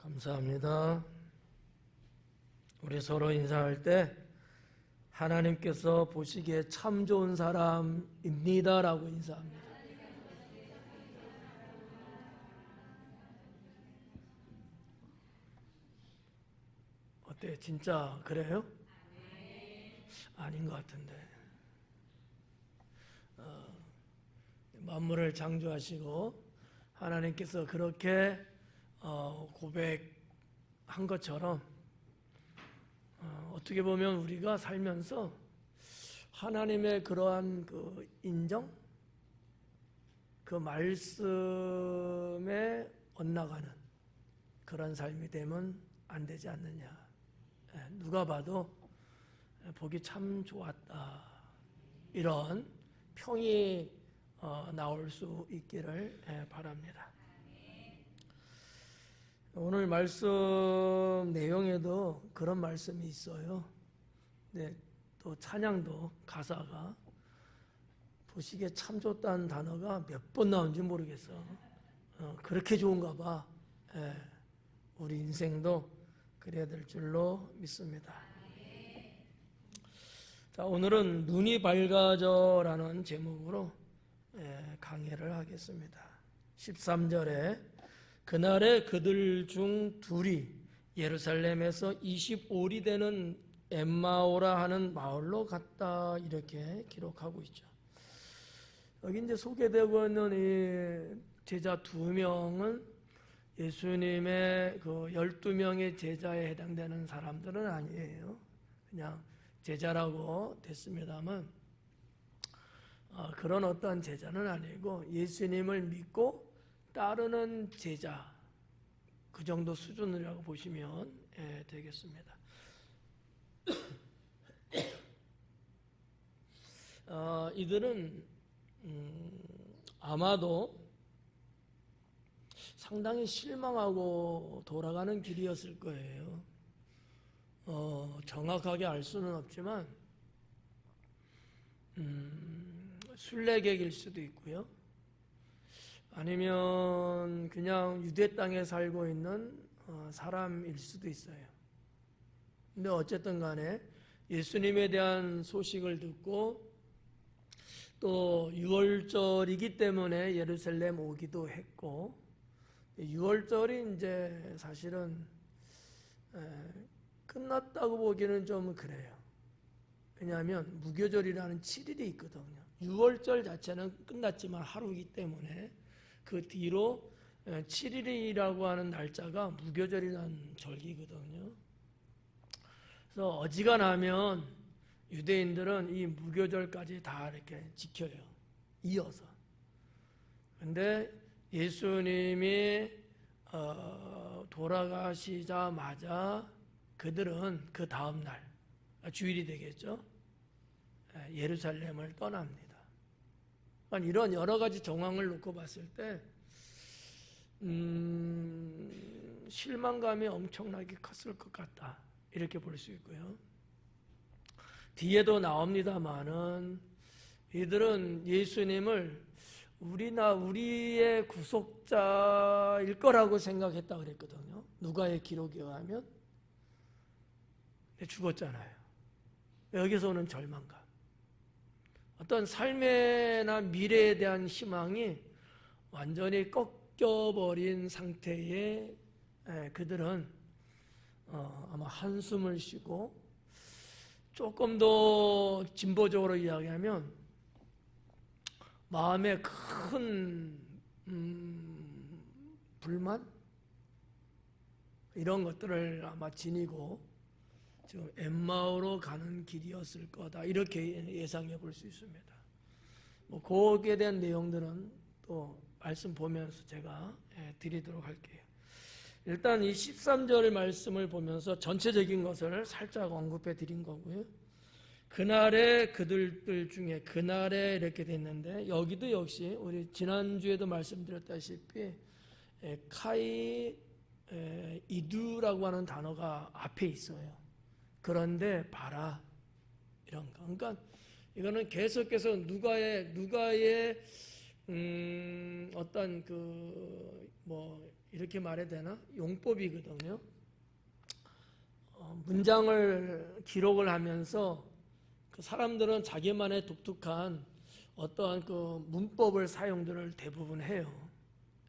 감사합니다. 우리 서로 인사할 때 하나님께서 보시기에 참 좋은 사람입니다 라고 인사합니다. 어때요? 진짜 그래요? 아닌 것 같은데. 만물을 창조하시고 하나님께서 그렇게 고백한 것처럼 어떻게 보면 우리가 살면서 하나님의 그러한 그 인정, 그 말씀에 엇나가는 그런 삶이 되면 안 되지 않느냐. 누가 봐도 보기 참 좋았다. 이런 평이 나올 수 있기를 바랍니다. 오늘 말씀 내용에도 그런 말씀이 있어요. 네, 또 찬양도 가사가 보시기에 참 좋다는 단어가 몇 번 나온지 모르겠어. 그렇게 좋은가 봐. 우리 인생도 그래야 될 줄로 믿습니다. 자, 오늘은 눈이 밝아져라는 제목으로 강의를 하겠습니다. 13절에 그날에 그들 중 둘이 예루살렘에서 25리 되는 엠마오라 하는 마을로 갔다, 이렇게 기록하고 있죠. 여기 이제 소개되고 있는 이 제자 2명은 예수님의 그 12명의 제자에 해당되는 사람들은 아니에요. 그냥 제자라고 됐습니다만 그런 어떤 제자는 아니고 예수님을 믿고 따르는 제자, 그 정도 수준이라고 보시면 되겠습니다. 이들은 아마도 상당히 실망하고 돌아가는 길이었을 거예요. 정확하게 알 수는 없지만 순례객일 수도 있고요. 아니면 그냥 유대 땅에 살고 있는 사람일 수도 있어요. 근데 어쨌든 간에 예수님에 대한 소식을 듣고 또 6월절이기 때문에 예루살렘 오기도 했고, 6월절이 이제 사실은 끝났다고 보기는 좀 그래요. 왜냐하면 무교절이라는 7일이 있거든요. 6월절 자체는 끝났지만 하루이기 때문에 그 뒤로 7일이라고 하는 날짜가 무교절이라는 절기거든요. 그래서 어지간하면 유대인들은 이 무교절까지 다 이렇게 지켜요. 이어서. 근데 예수님이 돌아가시자마자 그들은 그 다음 날, 주일이 되겠죠, 예루살렘을 떠납니다. 이런 여러 가지 정황을 놓고 봤을 때 실망감이 엄청나게 컸을 것 같다, 이렇게 볼 수 있고요. 뒤에도 나옵니다마는 이들은 예수님을 우리의 구속자일 거라고 생각했다 그랬거든요. 누가의 기록에 의하면. 죽었잖아요. 여기서 오는 절망감, 어떤 삶이나 미래에 대한 희망이 완전히 꺾여버린 상태에 그들은 아마 한숨을 쉬고, 조금 더 진보적으로 이야기하면 마음에 큰 불만, 이런 것들을 아마 지니고 지금 엠마오로 가는 길이었을 거다, 이렇게 예상해 볼 수 있습니다. 거기에 대한 내용들은 또 말씀 보면서 제가 드리도록 할게요. 일단 이 13절 말씀을 보면서 전체적인 것을 살짝 언급해 드린 거고요. 그날에 그들 중에, 그날에 이렇게 됐는데, 여기도 역시 우리 지난주에도 말씀드렸다시피 카이 이두라고 하는 단어가 앞에 있어요. 그런데 봐라, 이런 거. 그러니까 이거는 계속해서 누가의 어떤 이렇게 말해야 되나? 용법이거든요. 문장을 기록을 하면서 그 사람들은 자기만의 독특한 어떠한 그 문법을 사용들을 대부분 해요.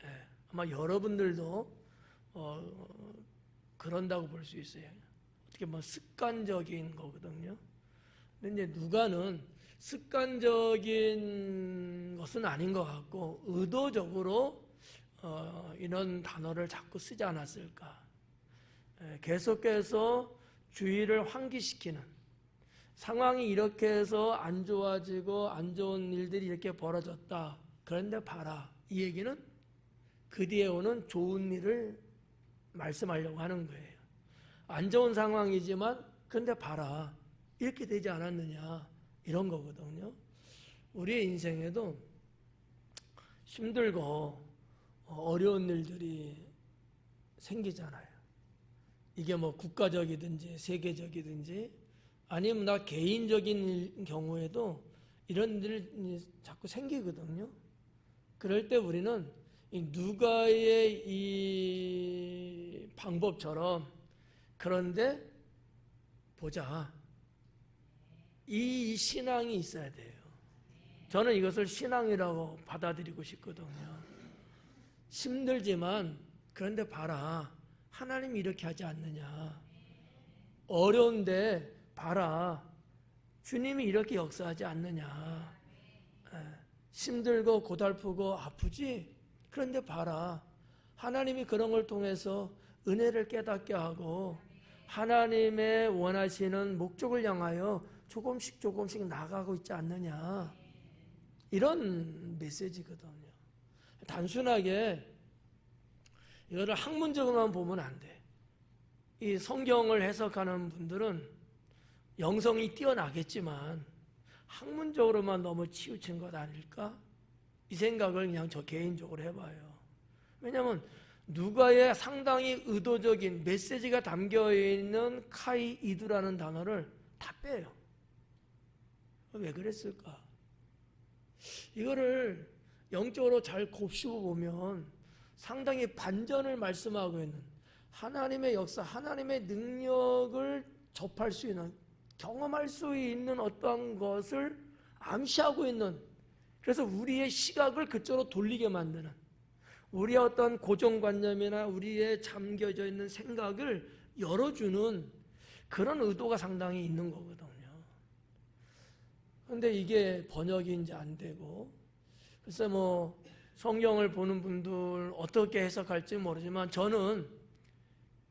예, 아마 여러분들도 그런다고 볼 수 있어요. 어떻게 뭐 습관적인 거거든요. 근데 이제 누가는 습관적인 것은 아닌 것 같고 의도적으로 이런 단어를 자꾸 쓰지 않았을까. 계속해서 주의를 환기시키는 상황이 이렇게 해서 안 좋아지고 안 좋은 일들이 이렇게 벌어졌다. 그런데 봐라. 이 얘기는 그 뒤에 오는 좋은 일을 말씀하려고 하는 거예요. 안 좋은 상황이지만 그런데 봐라. 이렇게 되지 않았느냐. 이런 거거든요. 우리의 인생에도 힘들고 어려운 일들이 생기잖아요. 이게 뭐 국가적이든지 세계적이든지 아니면 나 개인적인 경우에도 이런 일이 자꾸 생기거든요. 그럴 때 우리는 이 누가의 이 방법처럼 그런데 보자. 이 신앙이 있어야 돼요. 저는 이것을 신앙이라고 받아들이고 싶거든요. 힘들지만 그런데 봐라. 하나님이 이렇게 하지 않느냐. 어려운데 봐라. 주님이 이렇게 역사하지 않느냐. 힘들고 고달프고 아프지? 그런데 봐라. 하나님이 그런 걸 통해서 은혜를 깨닫게 하고 하나님의 원하시는 목적을 향하여 조금씩 나가고 있지 않느냐. 이런 메시지거든요. 단순하게 이거를 학문적으로만 보면 안 돼. 이 성경을 해석하는 분들은 영성이 뛰어나겠지만 학문적으로만 너무 치우친 것 아닐까? 이 생각을 그냥 저 개인적으로 해봐요. 왜냐하면 누가의 상당히 의도적인 메시지가 담겨있는 카이이두라는 단어를 다 빼요. 왜 그랬을까? 이거를 영적으로 잘 곱씹어 보면 상당히 반전을 말씀하고 있는 하나님의 역사, 하나님의 능력을 접할 수 있는, 경험할 수 있는 어떠한 것을 암시하고 있는, 그래서 우리의 시각을 그쪽으로 돌리게 만드는, 우리의 어떤 고정관념이나 우리의 잠겨져 있는 생각을 열어주는 그런 의도가 상당히 있는 거거든요. 그런데 이게 번역이 이제 안 되고, 그래서 뭐 성경을 보는 분들 어떻게 해석할지 모르지만 저는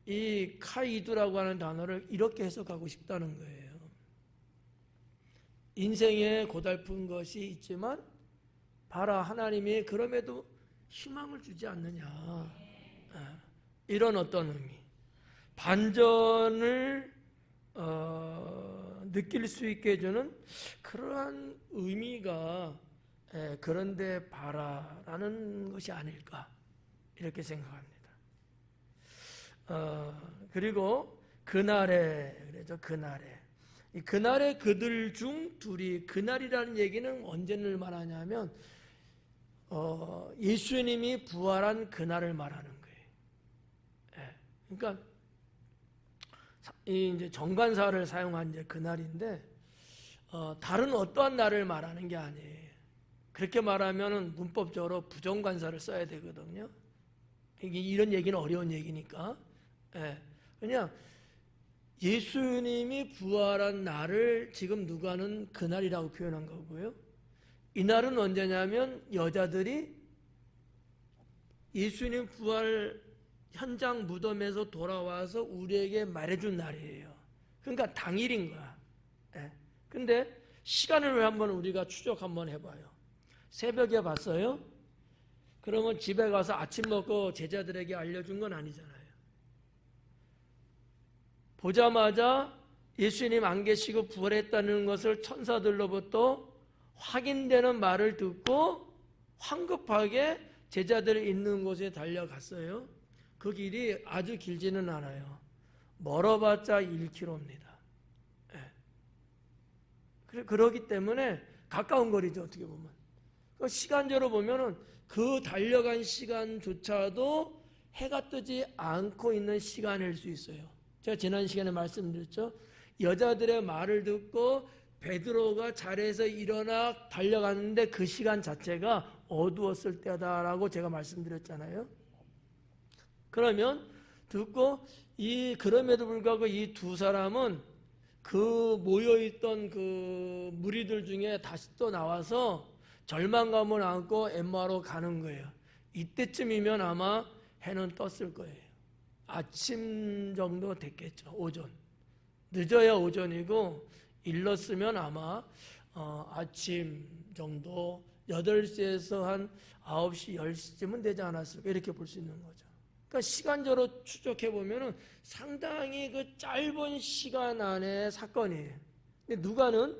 이 카이두라고 하는 단어를 이렇게 해석하고 싶다는 거예요. 인생에 고달픈 것이 있지만 봐라, 하나님이 그럼에도 희망을 주지 않느냐. 이런 어떤 의미. 반전을 느낄 수 있게 해주는 그러한 의미가 그런데 봐라라는 것이 아닐까 이렇게 생각합니다. 그리고 그날에 그래서 그날에 이 그날에 그들 중 둘이, 그날이라는 얘기는 언제를 말하냐면 예수님이 부활한 그날을 말하는 거예요. 그러니까 이제 정관사를 사용한 이제 그날인데 다른 어떠한 날을 말하는 게 아니에요. 그렇게 말하면은 문법적으로 부정관사를 써야 되거든요. 이런 얘기는 어려운 얘기니까. 그냥 예수님이 부활한 날을 지금 누가는 그날이라고 표현한 거고요. 이 날은 언제냐면 여자들이 예수님 부활 현장 무덤에서 돌아와서 우리에게 말해준 날이에요. 그러니까 당일인 거야. 근데 시간을 한번 우리가 추적 한번 해봐요. 새벽에 봤어요? 그러면 집에 가서 아침 먹고 제자들에게 알려준 건 아니잖아요. 보자마자 예수님 안 계시고 부활했다는 것을 천사들로부터 확인되는 말을 듣고 황급하게 제자들이 있는 곳에 달려갔어요. 그 길이 아주 길지는 않아요. 멀어봤자 1km입니다. 그러기 때문에 가까운 거리죠, 어떻게 보면. 시간적으로 보면은 그 달려간 시간조차도 해가 뜨지 않고 있는 시간일 수 있어요. 제가 지난 시간에 말씀드렸죠. 여자들의 말을 듣고 베드로가 자리에서 일어나 달려갔는데 그 시간 자체가 어두웠을 때다라고 제가 말씀드렸잖아요. 그러면 듣고 그럼에도 불구하고 이 두 사람은 그 모여있던 그 무리들 중에 다시 또 나와서 절망감을 안고 엠마오로 가는 거예요. 이때쯤이면 아마 해는 떴을 거예요. 아침 정도 됐겠죠. 오전. 늦어야 오전이고 일렀으면 아마 아침 정도 8시에서 한 9시, 10시쯤은 되지 않았을까 이렇게 볼 수 있는 거죠. 그러니까 시간적으로 추적해 보면은 상당히 그 짧은 시간 안에 사건이에요. 근데 누가는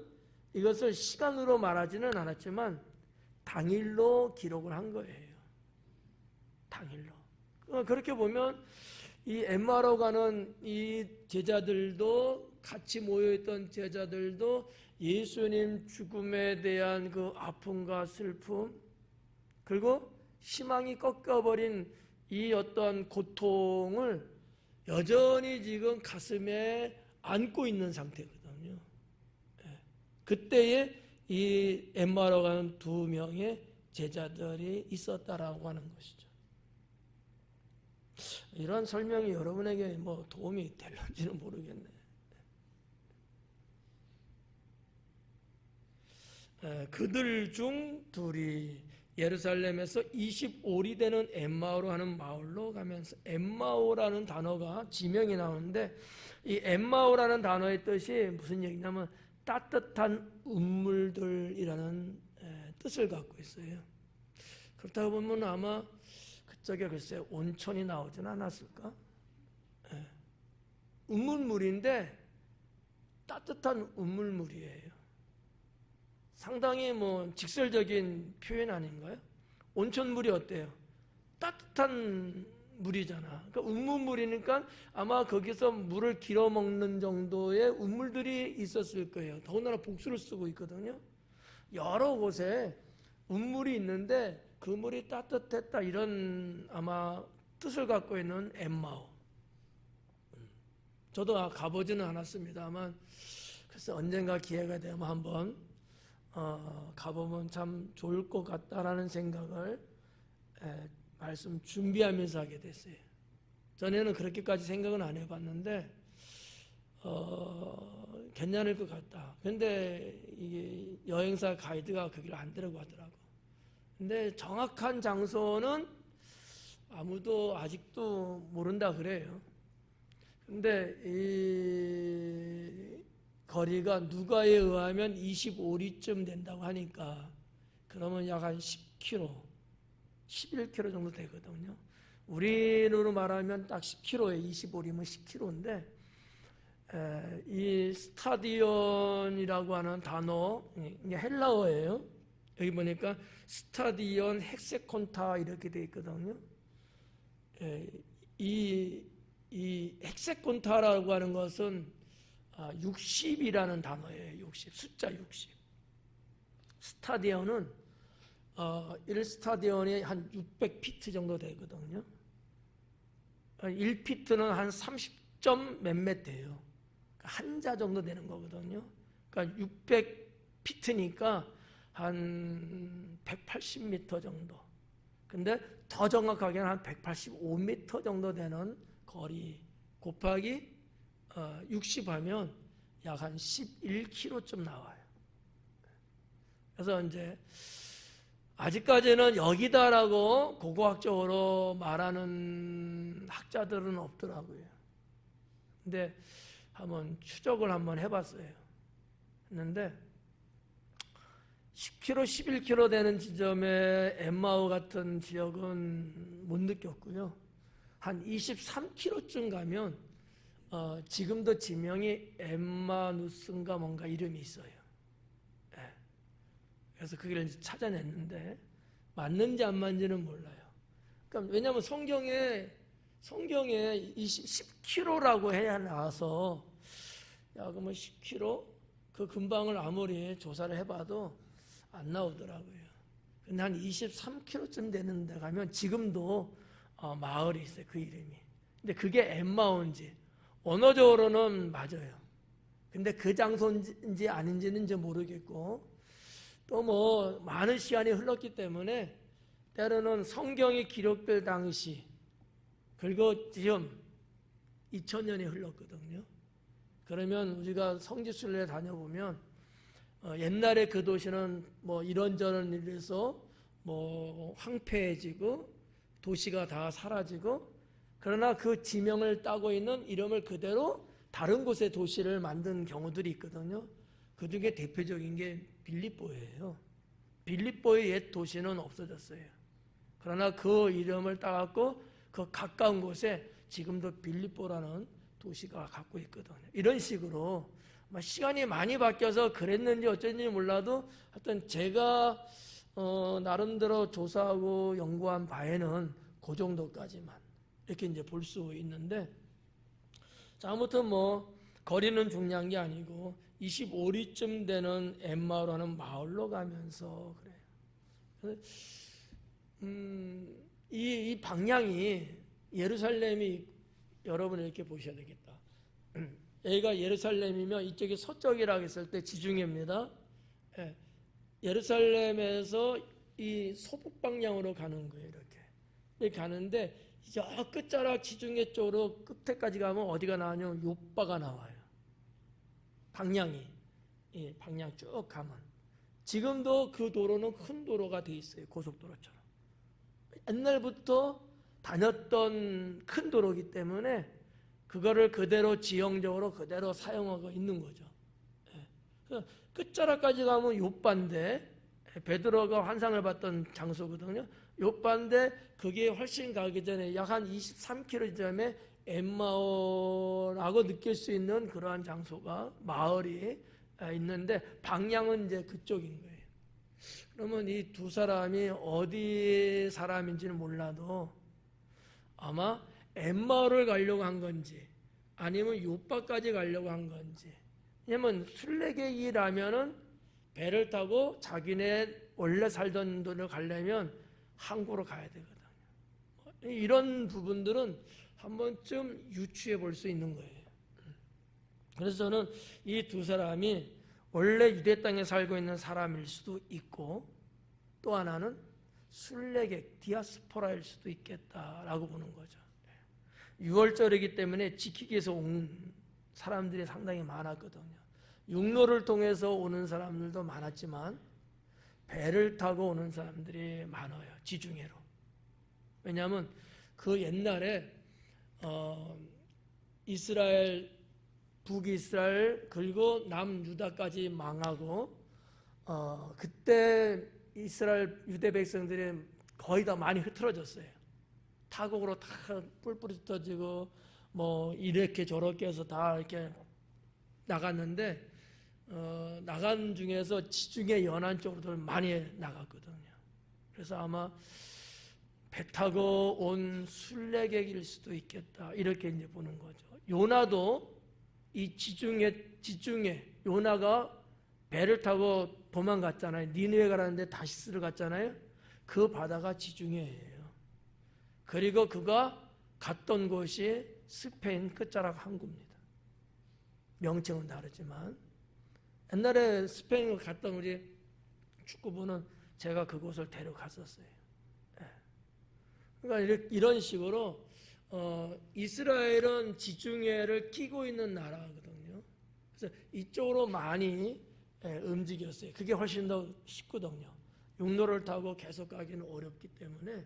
이것을 시간으로 말하지는 않았지만 당일로 기록을 한 거예요. 당일로. 그렇게 보면 이 엠마오로 가는 이 제자들도 같이 모여있던 제자들도 예수님 죽음에 대한 그 아픔과 슬픔 그리고 희망이 꺾여버린 이 어떤 고통을 여전히 지금 가슴에 안고 있는 상태거든요. 그때에 이 엠마오로 가는 2명의 제자들이 있었다라고 하는 것이죠. 이런 설명이 여러분에게 뭐 도움이 될는지는 모르겠네. 그들 중 둘이 예루살렘에서 25리 되는 엠마오로 하는 마을로 가면서 엠마오라는 단어가 지명이 나오는데 이 엠마오라는 단어의 뜻이 무슨 얘기냐면 따뜻한 음물들이라는 뜻을 갖고 있어요. 그렇다고 보면 아마 그쪽에 글쎄 온천이 나오진 않았을까? 음물물인데 따뜻한 음물물이에요. 상당히 뭐 직설적인 표현 아닌가요? 온천물이 어때요? 따뜻한 물이잖아. 그러니까 음물물이니까 아마 거기서 물을 길어 먹는 정도의 음물들이 있었을 거예요. 더군다나 복수를 쓰고 있거든요. 여러 곳에 음물이 있는데 그 물이 따뜻했다 이런 아마 뜻을 갖고 있는 엠마오. 저도 가보지는 않았습니다만 그래서 언젠가 기회가 되면 한번 가보면 참 좋을 것 같다라는 생각을 말씀 준비하면서 하게 됐어요. 전에는 그렇게까지 생각은 안 해봤는데 괜찮을 것 같다. 근데 이게 여행사 가이드가 거기를 안 데려가더라고. 근데 정확한 장소는 아무도 아직도 모른다 그래요. 근데 이 거리가 누가에 의하면 25리쯤 된다고 하니까 그러면 약 한 10km, 11km 정도 되거든요. 우리로 말하면 딱 10km에 25리면 10km인데 이 스타디온이라고 하는 단어 이게 헬라어예요. 여기 보니까 스타디온 헥세콘타 이렇게 돼 있거든요. 이 헥세콘타라고 하는 것은 60이라는 단어예요. 60, 숫자 60. 스타디온은 1스타디온이 한 600피트 정도 되거든요. 1피트는 한 30점 몇몇 돼요. 한자 정도 되는 거거든요. 그러니까 600피트니까 한 180m 정도. 근데 더 정확하게는 한 185m 정도 되는 거리 곱하기 60 하면 약 한 11km쯤 나와요. 그래서 이제 아직까지는 여기다라고 고고학적으로 말하는 학자들은 없더라고요. 근데 한번 추적을 한번 해봤어요. 했는데 10km, 11km 되는 지점에 엠마오 같은 지역은 못 느꼈고요. 한 23km쯤 가면 지금도 지명이 엠마누스인가 뭔가 이름이 있어요. 그래서 그걸 찾아냈는데 맞는지 안 맞는지는 몰라요. 그러니까 왜냐하면 성경에 10km라고 해야 나와서 그러면 10km 그 근방을 아무리 조사를 해봐도 안 나오더라고요. 근데 한 23km쯤 되는 데 가면 지금도 마을이 있어요. 그 이름이. 근데 그게 엠마오인지 언어적으로는 맞아요. 근데 그 장소인지 아닌지는 이제 모르겠고, 또 뭐 많은 시간이 흘렀기 때문에 때로는 성경이 기록될 당시, 그리고 지금 2000년이 흘렀거든요. 그러면 우리가 성지순례 다녀보면 옛날에 그 도시는 뭐 이런저런 일에서 뭐 황폐해지고 도시가 다 사라지고, 그러나 그 지명을 따고 있는 이름을 그대로 다른 곳의 도시를 만든 경우들이 있거든요. 그 중에 대표적인 게 빌립보예요. 빌립보의 옛 도시는 없어졌어요. 그러나 그 이름을 따갖고 그 가까운 곳에 지금도 빌립보라는 도시가 갖고 있거든요. 이런 식으로 시간이 많이 바뀌어서 그랬는지 어쩐지 몰라도 하여튼 제가 나름대로 조사하고 연구한 바에는 그 정도까지만 이렇게 이제 볼 수 있는데, 자, 아무튼 뭐 거리는 중요한 게 아니고 25리쯤 되는 엠마오라는 마을로 가면서 그래요. 이 방향이 예루살렘이, 여러분 이렇게 보셔야 되겠다. 여기가 예루살렘이면 이쪽이 서쪽이라고 했을 때 지중해입니다. 예, 예루살렘에서 이 서북 방향으로 가는 거예요. 이렇게 가는데 저 끝자락 지중해 쪽으로 끝에까지 가면 어디가 나오냐면 요바가 나와요. 방향이, 예, 방향 쭉 가면 지금도 그 도로는 큰 도로가 돼 있어요. 고속도로처럼 옛날부터 다녔던 큰 도로이기 때문에 그거를 그대로 지형적으로 그대로 사용하고 있는 거죠. 예. 끝자락까지 가면 요바인데, 베드로가 환상을 봤던 장소거든요. 요바인데 그게 훨씬 가기 전에 약 한 23km쯤에 엠마오라고 느낄 수 있는 그러한 장소가, 마을이 있는데 방향은 이제 그쪽인 거예요. 그러면 이 두 사람이 어디 사람인지는 몰라도 아마 엠마오를 가려고 한 건지 아니면 요바까지 가려고 한 건지, 왜냐면 순례객이라면은 배를 타고 자기네 원래 살던 데로 가려면 항구로 가야 되거든요. 이런 부분들은 한 번쯤 유추해 볼 수 있는 거예요. 그래서 저는 이 두 사람이 원래 유대 땅에 살고 있는 사람일 수도 있고, 또 하나는 순례객, 디아스포라일 수도 있겠다라고 보는 거죠. 6월절이기 때문에 지키기 위해서 온 사람들이 상당히 많았거든요. 육로를 통해서 오는 사람들도 많았지만 배를 타고 오는 사람들이 많아요. 지중해로. 왜냐하면 그 옛날에 이스라엘, 북이스라엘 그리고 남유다까지 망하고 그때 이스라엘 유대 백성들이 거의 다 많이 흐트러졌어요. 타국으로 다 뿔뿔이 흩어지고 뭐 이렇게 저렇게 해서 다 이렇게 나갔는데, 나간 중에서 지중해 연안 쪽으로 많이 나갔거든요. 그래서 아마 배 타고 온 순례객일 수도 있겠다, 이렇게 이제 보는 거죠. 요나도 이 지중해 요나가 배를 타고 도망갔잖아요. 니느웨 가라는데 다시스를 갔잖아요. 그 바다가 지중해예요. 그리고 그가 갔던 곳이 스페인 끝자락 항구입니다. 명칭은 다르지만 옛날에 스페인 갔던 우리 축구부는 제가 그곳을 데려갔었어요. 그러니까 이런 식으로 이스라엘은 지중해를 끼고 있는 나라거든요. 그래서 이쪽으로 많이 움직였어요. 그게 훨씬 더 쉽거든요. 육로를 타고 계속 가기는 어렵기 때문에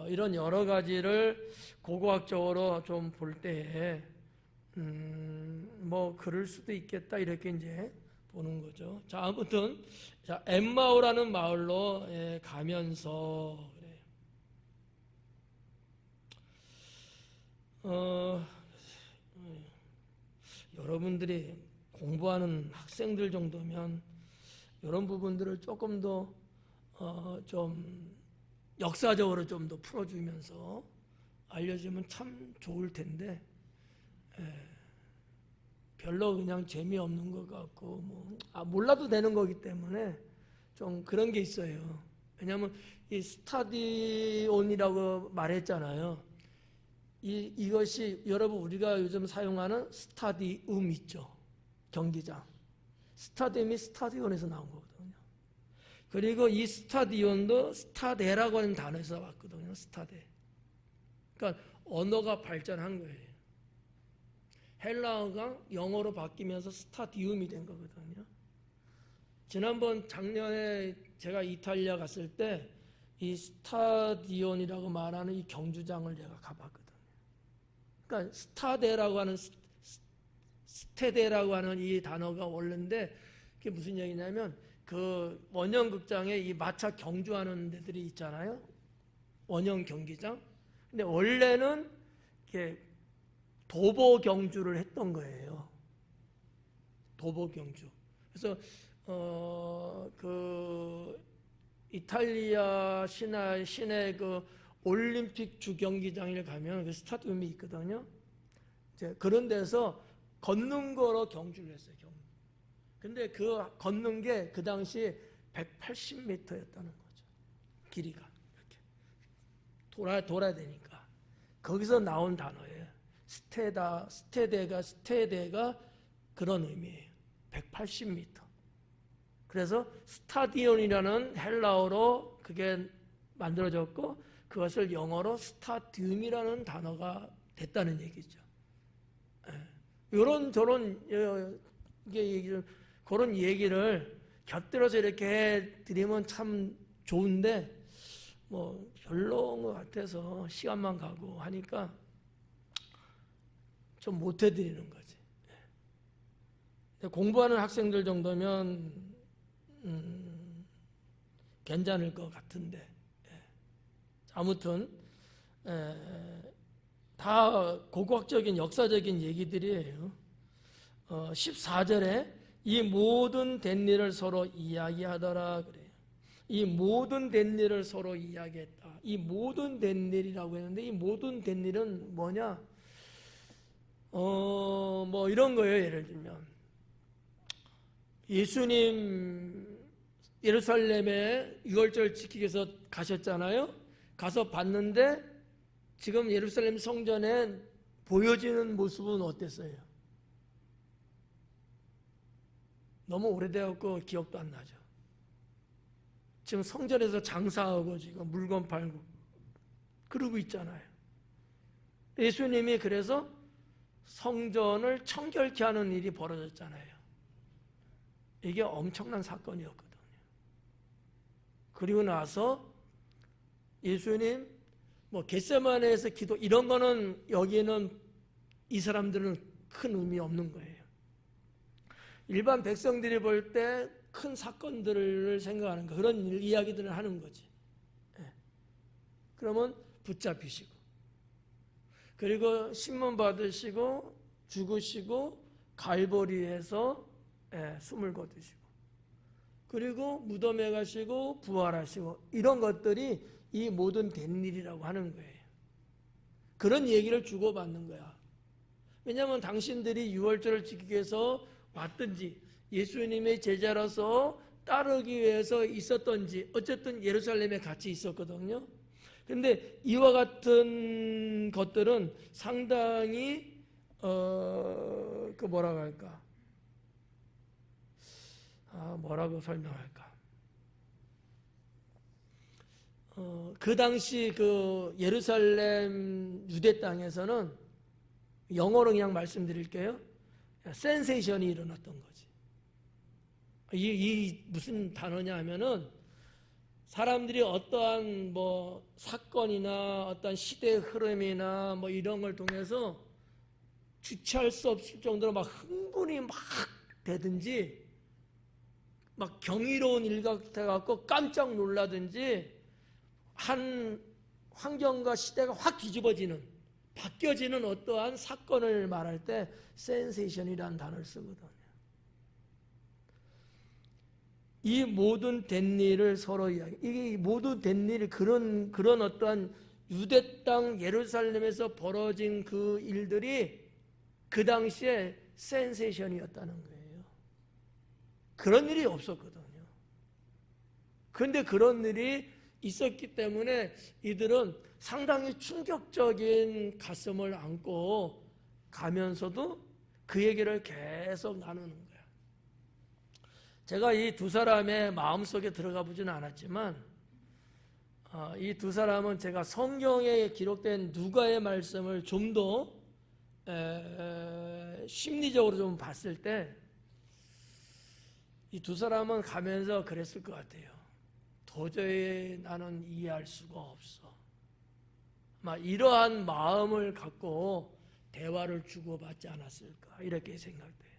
이런 여러 가지를 고고학적으로 좀 볼 때에 뭐 그럴 수도 있겠다, 이렇게 이제 보는 거죠. 자, 아무튼 자, 엠마오라는 마을로 가면서 여러분들이 공부하는 학생들 정도면 이런 부분들을 조금 더 좀 역사적으로 좀 더 풀어주면서 알려주면 참 좋을 텐데, 별로 그냥 재미없는 것 같고 몰라도 되는 거기 때문에 좀 그런 게 있어요. 왜냐하면 이 스타디온이라고 말했잖아요. 이것이 여러분 우리가 요즘 사용하는 스타디움 있죠. 경기장. 스타디움이 스타디온에서 나온 거거든요. 그리고 이 스타디온도 스타데라고 하는 단어에서 왔거든요. 스타데. 그러니까 언어가 발전한 거예요. 헬라어가 영어로 바뀌면서 스타디움이 된 거거든요. 작년에 제가 이탈리아 갔을 때 이 스타디온이라고 말하는 이 경주장을 제가 가봤거든요. 그러니까 스타데라고 하는 스테데라고 하는 이 단어가 원래인데 그게 무슨 얘기냐면 그 원형 극장에 이 마차 경주하는 데들이 있잖아요. 원형 경기장. 근데 원래는 이렇게 도보 경주를 했던 거예요. 도보 경주. 그래서 그 이탈리아 시내 그 올림픽 주 경기장에 가면 그 스타디움이 있거든요. 이제 그런 데서 걷는 거로 경주를 했어요. 근데 그 걷는 게 그 당시 180m였다는 거죠. 길이가 이렇게 돌아야 되니까 거기서 나온 단어예요. 스테데가 그런 의미예요. 180m. 그래서 스타디온이라는 헬라어로 그게 만들어졌고 그것을 영어로 스타디움이라는 단어가 됐다는 얘기죠. 이런 저런 그런 얘기를 곁들여서 이렇게 드리면 참 좋은데 뭐 별로인 것 같아서 시간만 가고 하니까 좀 못 해드리는 거지. 공부하는 학생들 정도면 괜찮을 것 같은데 아무튼 다 고고학적인 역사적인 얘기들이에요. 14절에 이 모든 된 일을 서로 이야기하더라 그래요. 이 모든 된 일을 서로 이야기했다. 이 모든 된 일이라고 했는데 이 모든 된 일은 뭐냐? 뭐 이런 거예요. 예를 들면 예수님 예루살렘에 유월절 지키기 위해서 가셨잖아요. 가서 봤는데 지금 예루살렘 성전에 보여지는 모습은 어땠어요? 너무 오래되었고 기억도 안 나죠. 지금 성전에서 장사하고 지금 물건 팔고 그러고 있잖아요. 예수님이 그래서 성전을 청결케 하는 일이 벌어졌잖아요. 이게 엄청난 사건이었거든요. 그리고 나서 예수님 뭐 겟세마네에서 기도 이런 거는 여기에는 이 사람들은 큰 의미 없는 거예요. 일반 백성들이 볼 때 큰 사건들을 생각하는 거 그런 이야기들을 하는 거지. 그러면 붙잡히시고 그리고 신문 받으시고 죽으시고 갈보리에서 숨을 거두시고 그리고 무덤에 가시고 부활하시고 이런 것들이 이 모든 된 일이라고 하는 거예요. 그런 얘기를 주고받는 거야. 왜냐하면 당신들이 유월절을 지키기 위해서 왔든지 예수님의 제자로서 따르기 위해서 있었던지 어쨌든 예루살렘에 같이 있었거든요. 그런데 이와 같은 것들은 상당히 그 뭐라고 할까? 뭐라고 설명할까? 그 당시 그 예루살렘 유대 땅에서는 영어로 그냥 말씀드릴게요. 센세이션이 일어났던 거지. 이 무슨 단어냐 하면은 사람들이 어떠한 뭐 사건이나 어떠한 시대의 흐름이나 뭐 이런 걸 통해서 주체할 수 없을 정도로 막 흥분이 막 되든지 막 경이로운 일같아 갖고 깜짝 놀라든지 한 환경과 시대가 확 뒤집어지는 바뀌어지는 어떠한 사건을 말할 때 센세이션이라는 단어를 쓰거든요. 이 모든 된 일을 서로 이야기. 이게 모든 된 일이 그런 어떠한 유대 땅 예루살렘에서 벌어진 그 일들이 그 당시에 센세이션이었다는 거예요. 그런 일이 없었거든요. 그런데 그런 일이 있었기 때문에 이들은 상당히 충격적인 가슴을 안고 가면서도 그 얘기를 계속 나누는 거예요. 제가 이 두 사람의 마음속에 들어가 보지는 않았지만 이 두 사람은 제가 성경에 기록된 누가의 말씀을 좀 더 심리적으로 좀 봤을 때 이 두 사람은 가면서 그랬을 것 같아요. 도저히 나는 이해할 수가 없어. 막 이러한 마음을 갖고 대화를 주고받지 않았을까 이렇게 생각돼요.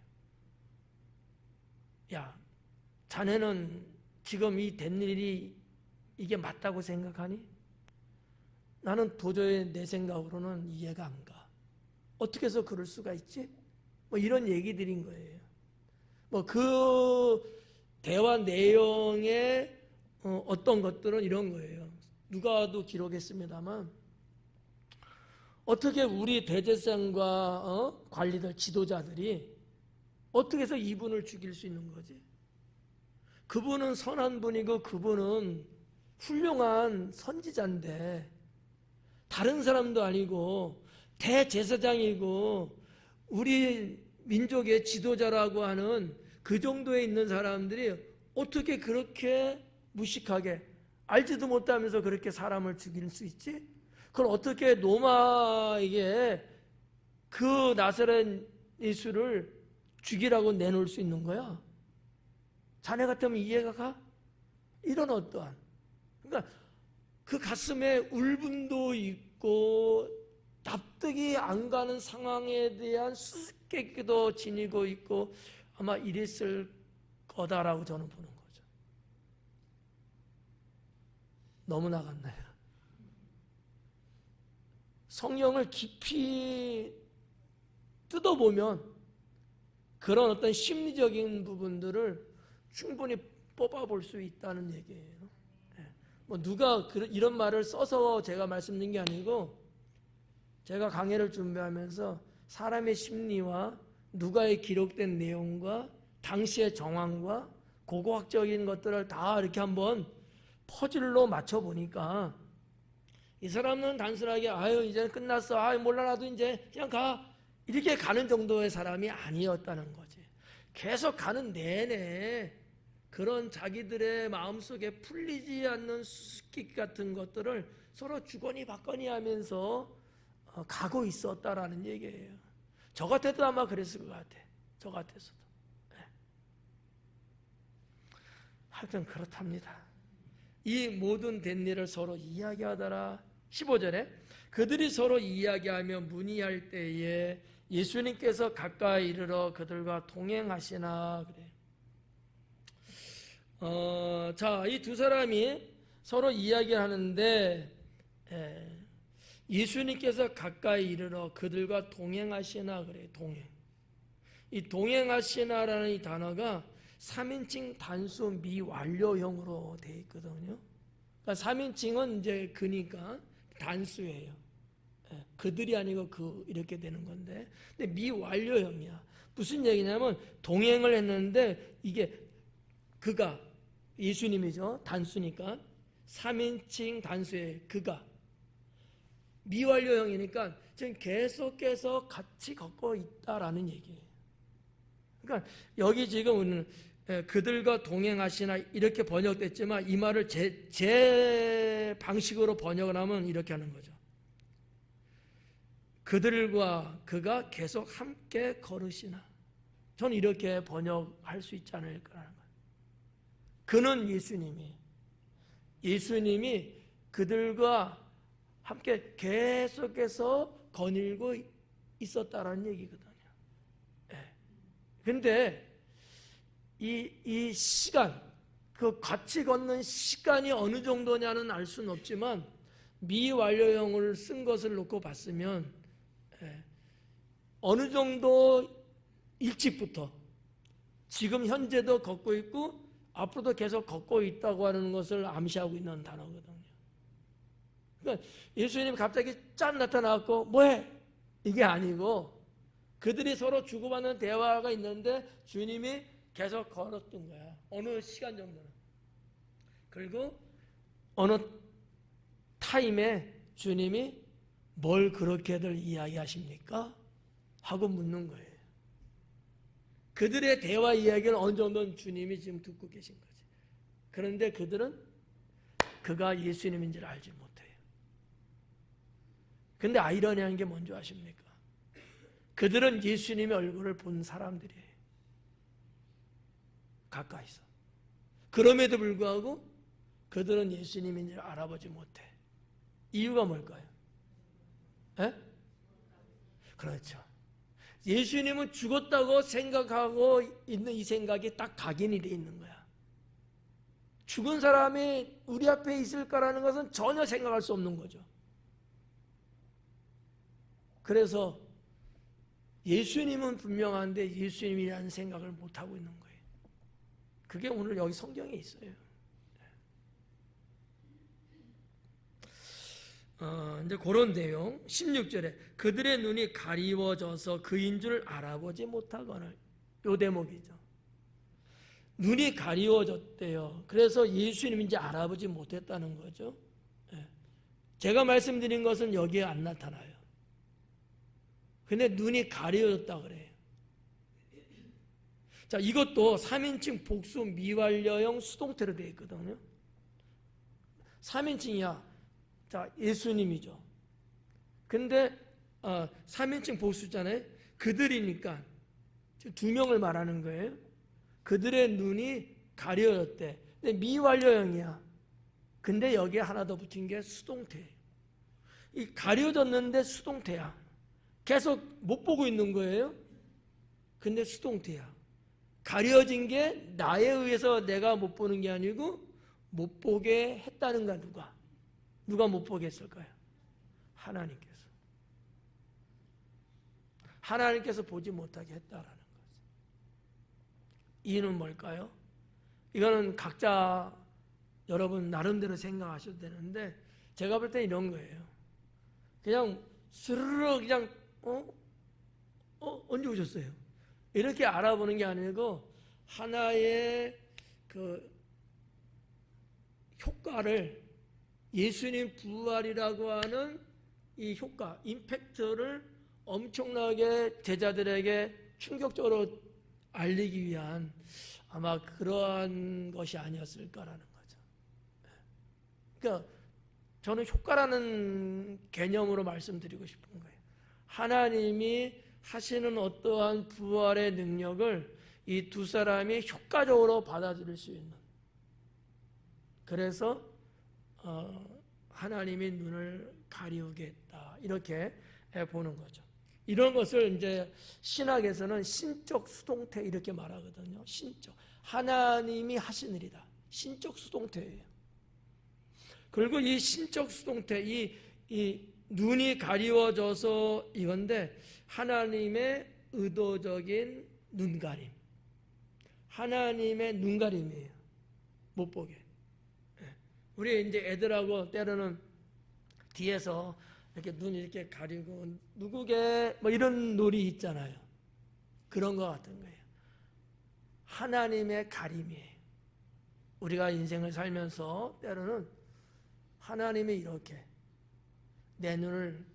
야, 자네는 지금 이 된 일이 이게 맞다고 생각하니? 나는 도저히 내 생각으로는 이해가 안 가. 어떻게 해서 그럴 수가 있지? 뭐 이런 얘기들인 거예요. 뭐 그 대화 내용의 어떤 것들은 이런 거예요. 누가도 기록했습니다만 어떻게 우리 대제사장과 관리들 지도자들이 어떻게 해서 이분을 죽일 수 있는 거지? 그분은 선한 분이고 그분은 훌륭한 선지자인데 다른 사람도 아니고 대제사장이고 우리 민족의 지도자라고 하는 그 정도에 있는 사람들이 어떻게 그렇게 무식하게 알지도 못하면서 그렇게 사람을 죽일 수 있지? 그걸 어떻게 로마에게 그 나사렛 예수를 죽이라고 내놓을 수 있는 거야? 자네 같으면 이해가 가? 이런 어떠한 그러니까 그 가슴에 울분도 있고 납득이 안 가는 상황에 대한 수수께끼도 지니고 있고 아마 이랬을 거다라고 저는 보는 거죠. 너무 나갔나요? 성경을 깊이 뜯어보면 그런 어떤 심리적인 부분들을 충분히 뽑아볼 수 있다는 얘기예요. 뭐 누가 이런 말을 써서 제가 말씀드린 게 아니고 제가 강의를 준비하면서 사람의 심리와 누가의 기록된 내용과 당시의 정황과 고고학적인 것들을 다 이렇게 한번 퍼즐로 맞춰보니까 이 사람은 단순하게 아유 이제 끝났어 아유 몰라 나도 이제 그냥 가 이렇게 가는 정도의 사람이 아니었다는 거지. 계속 가는 내내 그런 자기들의 마음속에 풀리지 않는 수수께끼 같은 것들을 서로 주거니 받거니 하면서 가고 있었다라는 얘기예요. 저 같아도 아마 그랬을 것 같아. 저 같아서도. 네. 하여튼 그렇답니다. 이 모든 된 일을 서로 이야기하더라. 15절에 그들이 서로 이야기하며 문의할 때에 예수님께서 가까이 이르러 그들과 동행하시나 그래. 자, 이 두 사람이 서로 이야기하는데 예수님께서 가까이 이르러 그들과 동행하시나 그래. 동행. 이 동행하시나라는 이 단어가 3인칭 단수 미완료형으로 되어 있거든요. 그러니까 3인칭은 이제 그니까 단수예요. 그들이 아니고 그 이렇게 되는 건데, 근데 미완료형이야. 무슨 얘기냐면 동행을 했는데 이게 그가 예수님이죠. 단수니까 3인칭 단수의 그가 미완료형이니까 지금 계속해서 같이 걷고 있다라는 얘기예요. 그러니까 여기 지금 그들과 동행하시나 이렇게 번역됐지만 이 말을 제 방식으로 번역을 하면 이렇게 하는 거죠. 그들과 그가 계속 함께 걸으시나. 저는 이렇게 번역할 수 있지 않을까라는 거예요. 그는 예수님이 그들과 함께 계속해서 거닐고 있었다라는 얘기거든요. 근데 이 시간, 그 같이 걷는 시간이 어느 정도냐는 알 수는 없지만 미완료형을 쓴 것을 놓고 봤으면 어느 정도 일찍부터 지금 현재도 걷고 있고 앞으로도 계속 걷고 있다고 하는 것을 암시하고 있는 단어거든요. 그러니까 예수님이 갑자기 짠 나타나고 뭐해? 이게 아니고 그들이 서로 주고받는 대화가 있는데 주님이 계속 걸었던 거야. 어느 시간 정도는. 그리고 어느 타임에 주님이 뭘 그렇게들 이야기하십니까? 하고 묻는 거예요. 그들의 대화 이야기를 어느 정도는 주님이 지금 듣고 계신 거지. 그런데 그들은 그가 예수님인지를 알지 못해요. 근데 아이러니한 게 뭔지 아십니까? 그들은 예수님의 얼굴을 본 사람들이에요. 가까이서. 그럼에도 불구하고 그들은 예수님인지를 알아보지 못해. 이유가 뭘까요? 에? 그렇죠. 예수님은 죽었다고 생각하고 있는 이 생각이 딱 각인이 돼 있는 거야. 죽은 사람이 우리 앞에 있을까라는 것은 전혀 생각할 수 없는 거죠. 그래서 예수님은 분명한데 예수님이라는 생각을 못하고 있는 거예요. 그게 오늘 여기 성경에 있어요. 이제 그런 내용 16절에 그들의 눈이 가리워져서 그인 줄 알아보지 못하거늘, 요 대목이죠. 눈이 가리워졌대요. 그래서 예수님인지 알아보지 못했다는 거죠. 제가 말씀드린 것은 여기에 안 나타나요. 근데 눈이 가려졌다 그래요. 자, 이것도 3인칭 복수 미완료형 수동태로 되어 있거든요. 3인칭이야. 자, 예수님이죠. 근데 3인칭 복수잖아요. 그들이니까 두 명을 말하는 거예요. 그들의 눈이 가려졌대. 근데 미완료형이야. 근데 여기에 하나 더 붙인 게 수동태예요. 이 가려졌는데 수동태야. 계속 못 보고 있는 거예요. 근데 수동태야. 가려진 게 나에 의해서 내가 못 보는 게 아니고 못 보게 했다는가 누가 못 보게 했을까요? 하나님께서 보지 못하게 했다라는 거죠. 이유는 뭘까요? 이거는 각자 여러분 나름대로 생각하셔도 되는데 제가 볼 때 이런 거예요. 그냥 스르르 그냥 언제 오셨어요? 이렇게 알아보는 게 아니고 하나의 그 효과를 예수님 부활이라고 하는 이 효과, 임팩트를 엄청나게 제자들에게 충격적으로 알리기 위한 아마 그러한 것이 아니었을까라는 거죠. 그러니까 저는 효과라는 개념으로 말씀드리고 싶은 거예요. 하나님이 하시는 어떠한 부활의 능력을 이 두 사람이 효과적으로 받아들일 수 있는, 그래서 하나님이 눈을 가리우게 했다 이렇게 보는 거죠. 이런 것을 이제 신학에서는 신적 수동태 이렇게 말하거든요. 신적, 하나님이 하시느리다. 신적 수동태예요. 그리고 이 신적 수동태, 이 눈이 가리워져서 이건데 하나님의 의도적인 눈가림, 하나님의 눈가림이에요. 못 보게. 우리 이제 애들하고 때로는 뒤에서 이렇게 눈 이렇게 가리고 누구게 뭐 이런 놀이 있잖아요. 그런 것 같은 거예요. 하나님의 가림이에요. 우리가 인생을 살면서 때로는 하나님이 이렇게 내 눈을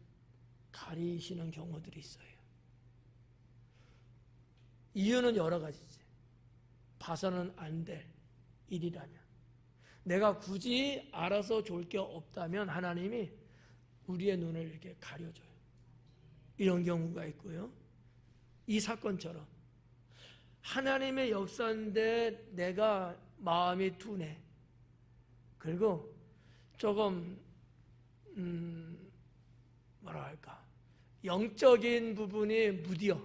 가리시는 경우들이 있어요. 이유는 여러 가지지. 봐서는 안 될 일이라면, 내가 굳이 알아서 좋을 게 없다면 하나님이 우리의 눈을 이렇게 가려줘요. 이런 경우가 있고요. 이 사건처럼 하나님의 역사인데 내가 마음이 둔해. 그리고 조금 뭐라 할까, 영적인 부분이 무디어.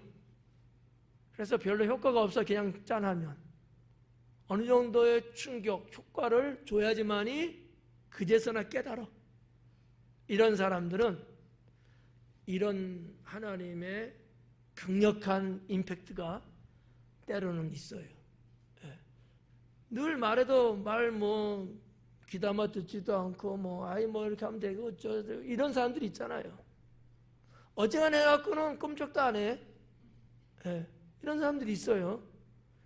그래서 별로 효과가 없어. 그냥 짠하면 어느 정도의 충격, 효과를 줘야지만이 그제서나 깨달아. 이런 사람들은 이런 하나님의 강력한 임팩트가 때로는 있어요. 늘 말해도 말 귀담아 듣지도 않고 아이 이렇게 하면 되고 이런 사람들이 있잖아요. 어지간해 갖고는 꼼짝도 안 해. 이런 사람들이 있어요.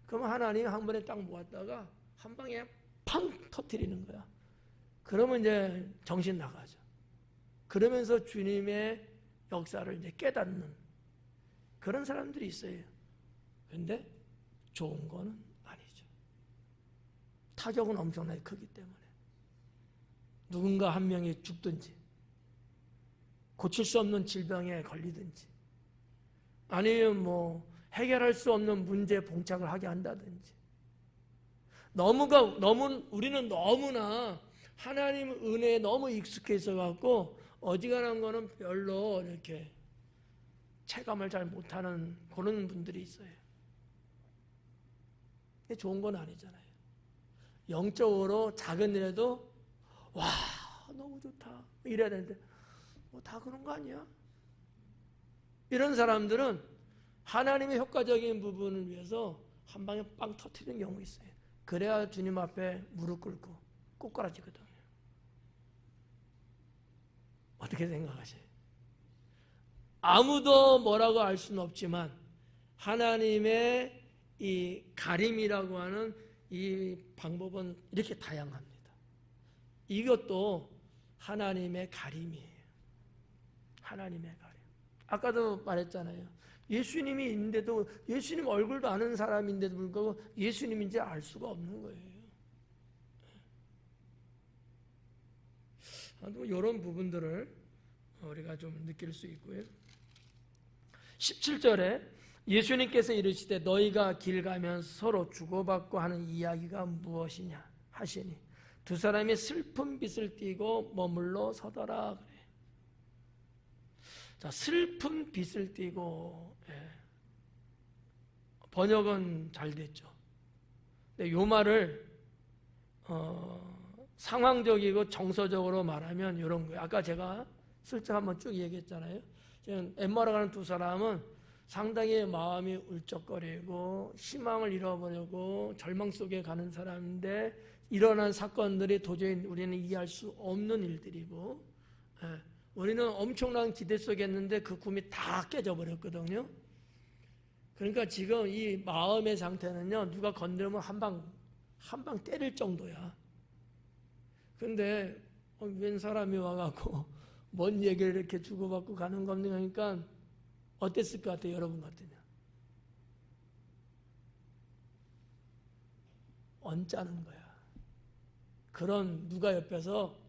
그럼 하나님 한 번에 딱 모았다가 한 방에 팡 터뜨리는 거야. 그러면 이제 정신 나가죠. 그러면서 주님의 역사를 이제 깨닫는 그런 사람들이 있어요. 근데 좋은 거는 아니죠. 타격은 엄청나게 크기 때문에 누군가 한 명이 죽든지 고칠 수 없는 질병에 걸리든지 아니면 뭐 해결할 수 없는 문제에 봉착을 하게 한다든지 우리는 너무나 하나님 은혜에 너무 익숙해 있어 갖고 어지간한 거는 별로 이렇게 체감을 잘 못하는 그런 분들이 있어요. 이게 좋은 건 아니잖아요. 영적으로 작은 일에도 와 너무 좋다 이래야 되는데 뭐 다 그런 거 아니야? 이런 사람들은 하나님의 효과적인 부분을 위해서 한 방에 빵 터뜨리는 경우 있어요. 그래야 주님 앞에 무릎 꿇고 꼬꾸라지거든요. 어떻게 생각하세요? 아무도 뭐라고 알 수는 없지만 하나님의 이 가림이라고 하는 이 방법은 이렇게 다양합니다. 이것도 하나님의 가림이에요. 하나님의 가림. 아까도 말했잖아요. 예수님이 있는데도 예수님 얼굴도 아는 사람인데도 불구하고 예수님인지 알 수가 없는 거예요. 이런 부분들을 우리가 좀 느낄 수 있고요. 17절에 예수님께서 이르시되 너희가 길 가면 서로 주고받고 하는 이야기가 무엇이냐 하시니 두 사람이 슬픈 빛을 띠고 머물러 서더라 그래. 자, 슬픈 빛을 띠고 번역은 잘 됐죠. 근데 이 말을 상황적이고 정서적으로 말하면 이런 거예요. 아까 제가 슬쩍 한번 쭉 얘기했잖아요. 지금 엠마오로 가는 두 사람은 상당히 마음이 울적거리고 희망을 잃어버리고 절망 속에 가는 사람인데 일어난 사건들이 도저히 우리는 이해할 수 없는 일들이고 우리는 엄청난 기대 속에 있는데 그 꿈이 다 깨져버렸거든요. 그러니까 지금 이 마음의 상태는요, 누가 건드리면 한 방 때릴 정도야. 근데 웬 사람이 와갖고 뭔 얘기를 이렇게 주고받고 가는 겁니까? 그러니까 어땠을 것 같아요? 여러분 같으면 언짢은 거야. 그런 누가 옆에서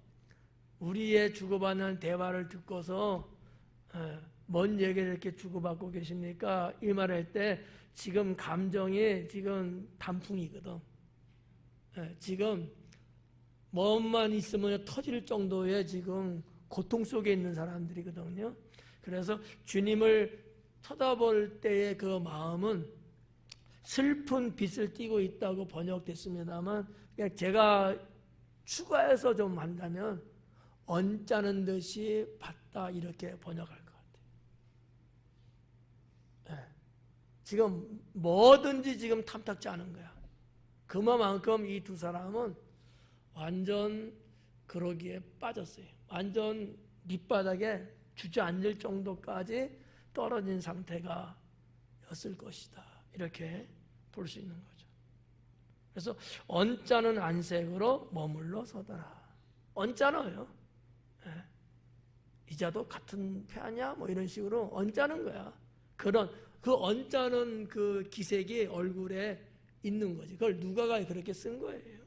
우리의 주고받는 대화를 듣고서 뭔 얘기를 이렇게 주고받고 계십니까? 이 말을 할 때 지금 감정이 지금 단풍이거든. 지금 뭐만 있으면 터질 정도의 지금 고통 속에 있는 사람들이거든요. 그래서 주님을 쳐다볼 때의 그 마음은 슬픈 빛을 띠고 있다고 번역됐습니다만 그냥 제가 추가해서 좀 한다면 언짢은 듯이 봤다 이렇게 번역할 것 같아요. 지금 뭐든지 지금 탐탁지 않은 거야. 그만큼 이 두 사람은 완전 그러기에 빠졌어요. 완전 밑바닥에 주저앉을 정도까지 떨어진 상태가 였을 것이다. 이렇게 볼 수 있는 거죠. 그래서 언짢은 안색으로 머물러 서더라. 언짢아요. 이자도 같은 패하냐? 뭐 이런 식으로 언짢은 거야. 그 언짢은 그 기색이 얼굴에 있는 거지. 그걸 누가가 그렇게 쓴 거예요.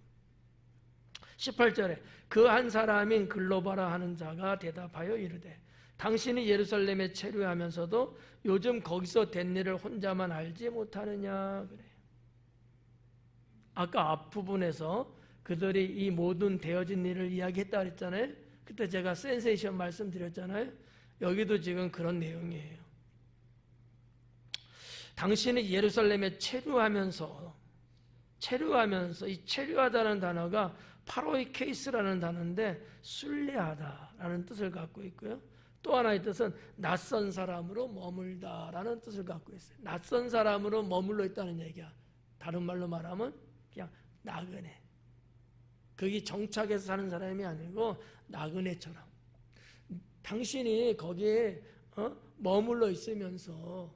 18절에 그 한 사람인 글로바라 하는 자가 대답하여 이르되 당신이 예루살렘에 체류하면서도 요즘 거기서 된 일을 혼자만 알지 못하느냐 그래. 아까 앞부분에서 그들이 이 모든 되어진 일을 이야기했다 그랬잖아요. 그때 제가 센세이션 말씀드렸잖아요. 여기도 지금 그런 내용이에요. 당신이 예루살렘에 체류하면서 이 체류하다는 단어가 파로이 케이스라는 단어인데 순례하다라는 뜻을 갖고 있고요. 또 하나의 뜻은 낯선 사람으로 머물다라는 뜻을 갖고 있어요. 낯선 사람으로 머물러 있다는 얘기야. 다른 말로 말하면 그냥 나그네. 거기 정착해서 사는 사람이 아니고 나그네처럼. 당신이 거기에 머물러 있으면서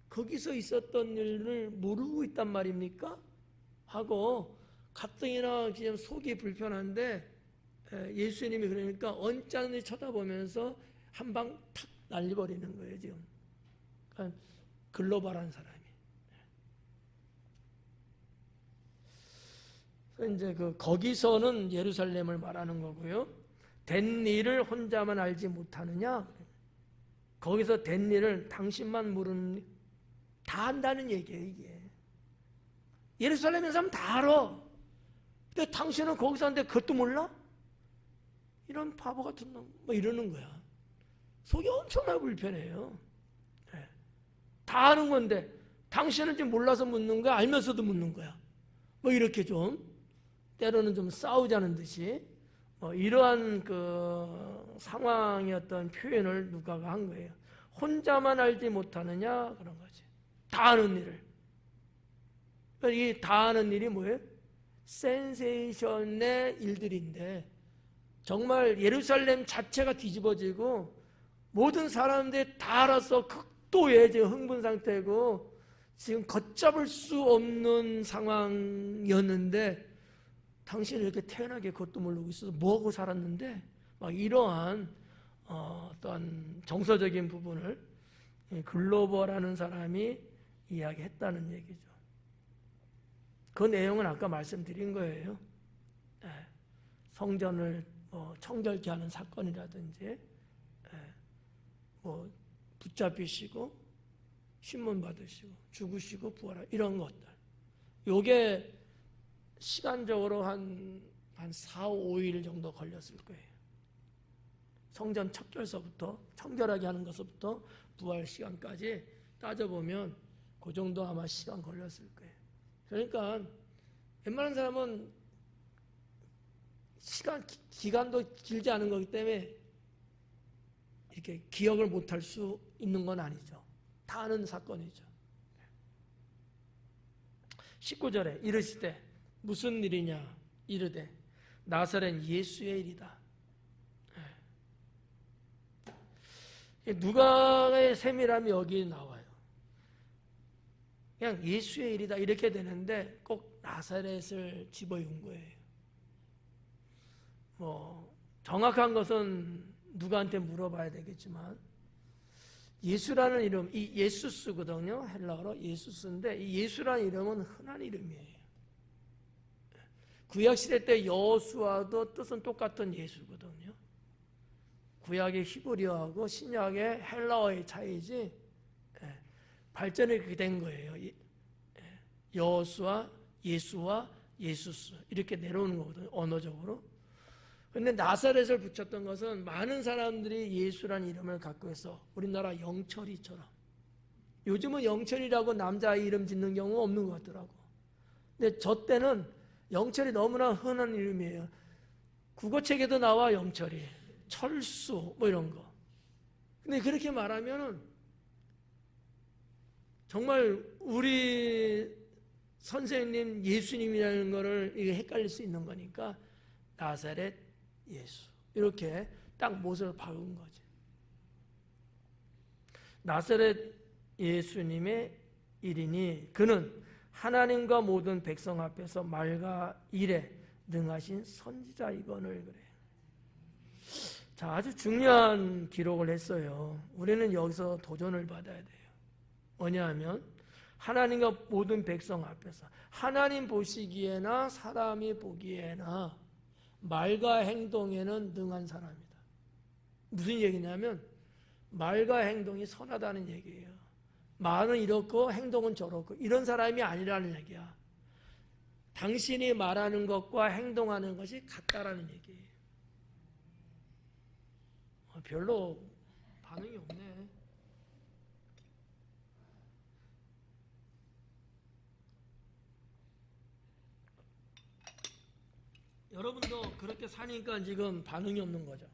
거기서 있었던 일을 모르고 있단 말입니까? 하고 가뜩이나 그냥 속이 불편한데 예수님이 그러니까 언짢게 쳐다보면서 한 방 탁 날려버리는 거예요 지금. 그러니까 글로벌한 사람이. 그래서 이제 거기서는 예루살렘을 말하는 거고요. 된 일을 혼자만 알지 못하느냐? 거기서 된 일을 당신만 모르는, 다 안다는 얘기예요 이게. 예루살렘에 사람 다 알아. 근데 당신은 거기서 하는데 그것도 몰라? 이런 바보 같은 놈, 뭐 이러는 거야. 속이 엄청나게 불편해요. 네. 다 아는 건데 당신은 지금 몰라서 묻는 거야? 알면서도 묻는 거야? 뭐 이렇게 좀 때로는 좀 싸우자는 듯이 이러한 상황의 어떤 표현을 누가가 한 거예요. 혼자만 알지 못하느냐 그런 거지. 다 아는 일을. 이 다 아는 일이 뭐예요? 센세이션의 일들인데 정말 예루살렘 자체가 뒤집어지고 모든 사람들이 다 알아서 극도의 지금 흥분 상태고 지금 걷잡을 수 없는 상황이었는데 당신이 이렇게 태연하게 그것도 모르고 있어서 뭐하고 살았는데 막 이러한 어떤 정서적인 부분을 글로벌하는 사람이 이야기했다는 얘기죠. 그 내용은 아까 말씀드린 거예요. 성전을 청결케 하는 사건이라든지 붙잡히시고 신문 받으시고 죽으시고 부활하 이런 것들. 요게 시간적으로 한 4, 5일 정도 걸렸을 거예요. 성전 척결서부터 청결하게 하는 것부터 부활 시간까지 따져보면 그 정도 아마 시간 걸렸을 거예요. 그러니까 웬만한 사람은 기간도 길지 않은 거기 때문에 이렇게 기억을 못할 수 있는 건 아니죠. 다 아는 사건이죠. 19절에 이르시되 무슨 일이냐 이르되 나사렛 예수의 일이다. 누가의 세밀함이 여기 나와요. 그냥 예수의 일이다 이렇게 되는데 꼭 나사렛을 집어넣은 거예요. 정확한 것은 누구한테 물어봐야 되겠지만 예수라는 이름, 이 예수스거든요. 헬라어로 예수스인데 이 예수라는 이름은 흔한 이름이에요. 구약시대 때 여호수아도 뜻은 똑같은 예수거든요. 구약의 히브리어하고 신약의 헬라어의 차이지 발전이 그렇게 된 거예요. 여호수아, 예수와 예수스 이렇게 내려오는 거거든요. 언어적으로. 그런데 나사렛을 붙였던 것은 많은 사람들이 예수라는 이름을 갖고 있어. 우리나라 영철이처럼. 요즘은 영철이라고 남자 이름 짓는 경우가 없는 것 같더라고. 근데 저 때는 영철이 너무나 흔한 이름이에요. 국어책에도 나와 영철이. 철수 뭐 이런 거. 근데 그렇게 말하면은 정말 우리 선생님 예수님이라는 거를 이게 헷갈릴 수 있는 거니까 나사렛 예수 이렇게 딱 못을 박은 거지. 나사렛 예수님의 일이니 그는 하나님과 모든 백성 앞에서 말과 일에 능하신 선지자이거늘 그래. 자, 아주 중요한 기록을 했어요. 우리는 여기서 도전을 받아야 돼요. 뭐냐면 하나님과 모든 백성 앞에서 하나님 보시기에나 사람이 보기에나 말과 행동에는 능한 사람이다. 무슨 얘기냐면 말과 행동이 선하다는 얘기예요. 말은 이렇고 행동은 저렇고 이런 사람이 아니라는 얘기야. 당신이 말하는 것과 행동하는 것이 같다라는 얘기예요. 별로 반응이 없네. 여러분도 그렇게 사니까 지금 반응이 없는 거죠.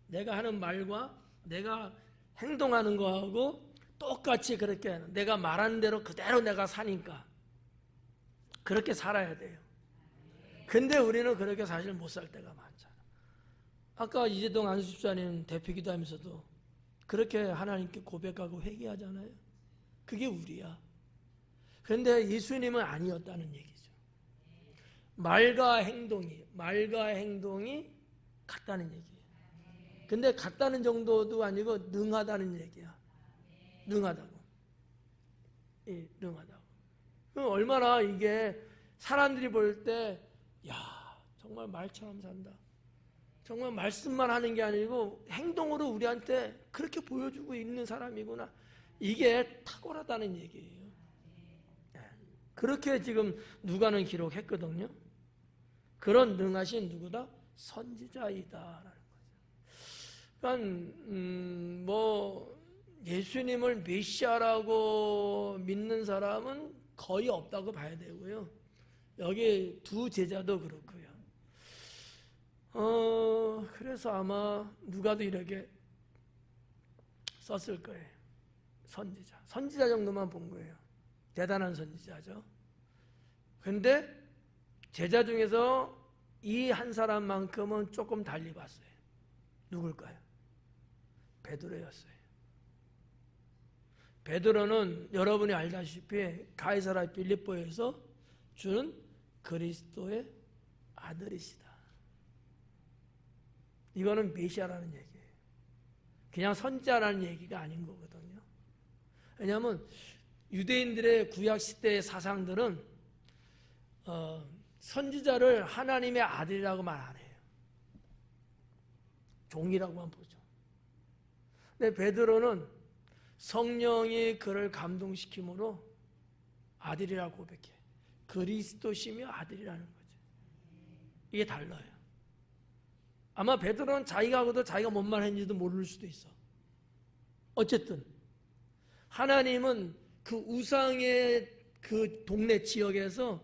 내가 하는 말과 내가 행동하는 거하고 똑같이 그렇게 내가 말하는 대로 그대로 내가 사니까 그렇게 살아야 돼요. 근데 우리는 그렇게 사실 못 살 때가 많잖아. 아까 이재동 안수집사님 대표기도 하면서도 그렇게 하나님께 고백하고 회개하잖아요. 그게 우리야. 그런데 예수님은 아니었다는 얘기죠. 말과 행동이 같다는 얘기예요. 근데 같다는 정도도 아니고 능하다는 얘기야. 능하다고. 예, 능하다고. 그럼 얼마나 이게 사람들이 볼 때, 야, 정말 말처럼 산다. 정말 말씀만 하는 게 아니고 행동으로 우리한테 그렇게 보여주고 있는 사람이구나. 이게 탁월하다는 얘기예요. 그렇게 지금 누가는 기록했거든요. 그런 능하신 누구다? 선지자이다라는 거죠. 그러니까 뭐 예수님을 메시아라고 믿는 사람은 거의 없다고 봐야 되고요. 여기 두 제자도 그렇고요. 그래서 아마 누가도 이렇게 썼을 거예요. 선지자 정도만 본 거예요. 대단한 선지자죠. 근데 제자 중에서 이 한 사람만큼은 조금 달리 봤어요. 누굴까요? 베드로였어요. 베드로는 여러분이 알다시피 가이사랴 빌립보에서 주는 그리스도의 아들이시다. 이거는 메시아라는 얘기예요. 그냥 선지자라는 얘기가 아닌 거거든요. 왜냐하면 유대인들의 구약시대의 사상들은 선지자를 하나님의 아들이라고 말 안 해요. 종이라고만 보죠. 근데 베드로는 성령이 그를 감동시킴으로 아들이라고 고백해. 그리스도시며 아들이라는 거죠. 이게 달라요. 아마 베드로는 자기가 하고도 자기가 뭔 말 했는지도 모를 수도 있어. 어쨌든 하나님은 그 우상의 그 동네 지역에서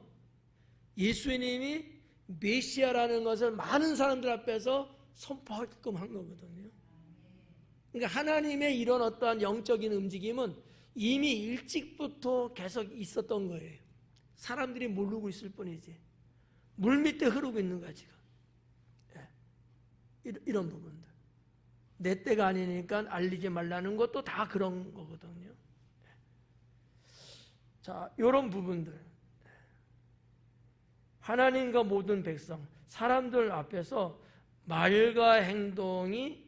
예수님이 메시아라는 것을 많은 사람들 앞에서 선포하게끔 한 거거든요. 그러니까 하나님의 이런 어떠한 영적인 움직임은 이미 일찍부터 계속 있었던 거예요. 사람들이 모르고 있을 뿐이지. 물 밑에 흐르고 있는 거야 지금. 이런 부분들. 내 때가 아니니까 알리지 말라는 것도 다 그런 거거든요. 자, 이런 부분들. 하나님과 모든 백성, 사람들 앞에서 말과 행동이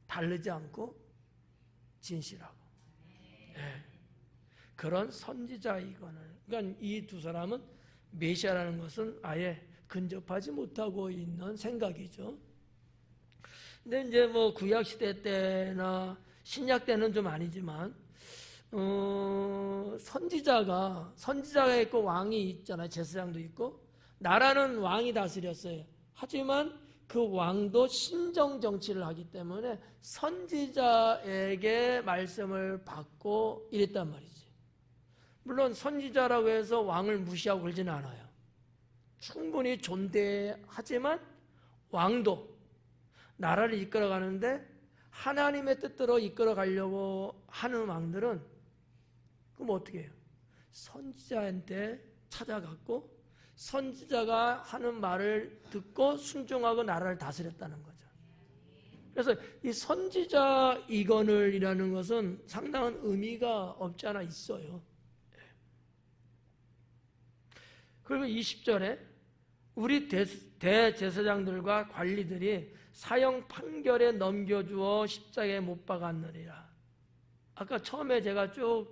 다르지 않고 진실하고. 그런 선지자이거늘. 그러니까 이 두 사람은 메시아라는 것은 아예 근접하지 못하고 있는 생각이죠. 근데 이제 뭐 구약 시대 때나 신약 때는 좀 아니지만 선지자가 있고 왕이 있잖아요. 제사장도 있고 나라는 왕이 다스렸어요. 하지만 그 왕도 신정 정치를 하기 때문에 선지자에게 말씀을 받고 이랬단 말이지. 물론 선지자라고 해서 왕을 무시하고 그러지는 않아요. 충분히 존대하지만 왕도 나라를 이끌어가는데 하나님의 뜻대로 이끌어가려고 하는 왕들은 그럼 어떻게 해요? 선지자한테 찾아갔고 선지자가 하는 말을 듣고 순종하고 나라를 다스렸다는 거죠. 그래서 이 선지자 이거늘이라는 것은 상당한 의미가 없지 않아 있어요. 그리고 20절에 우리 대제사장들과 관리들이 사형 판결에 넘겨주어 십자가에 못 박았느니라. 아까 처음에 제가 쭉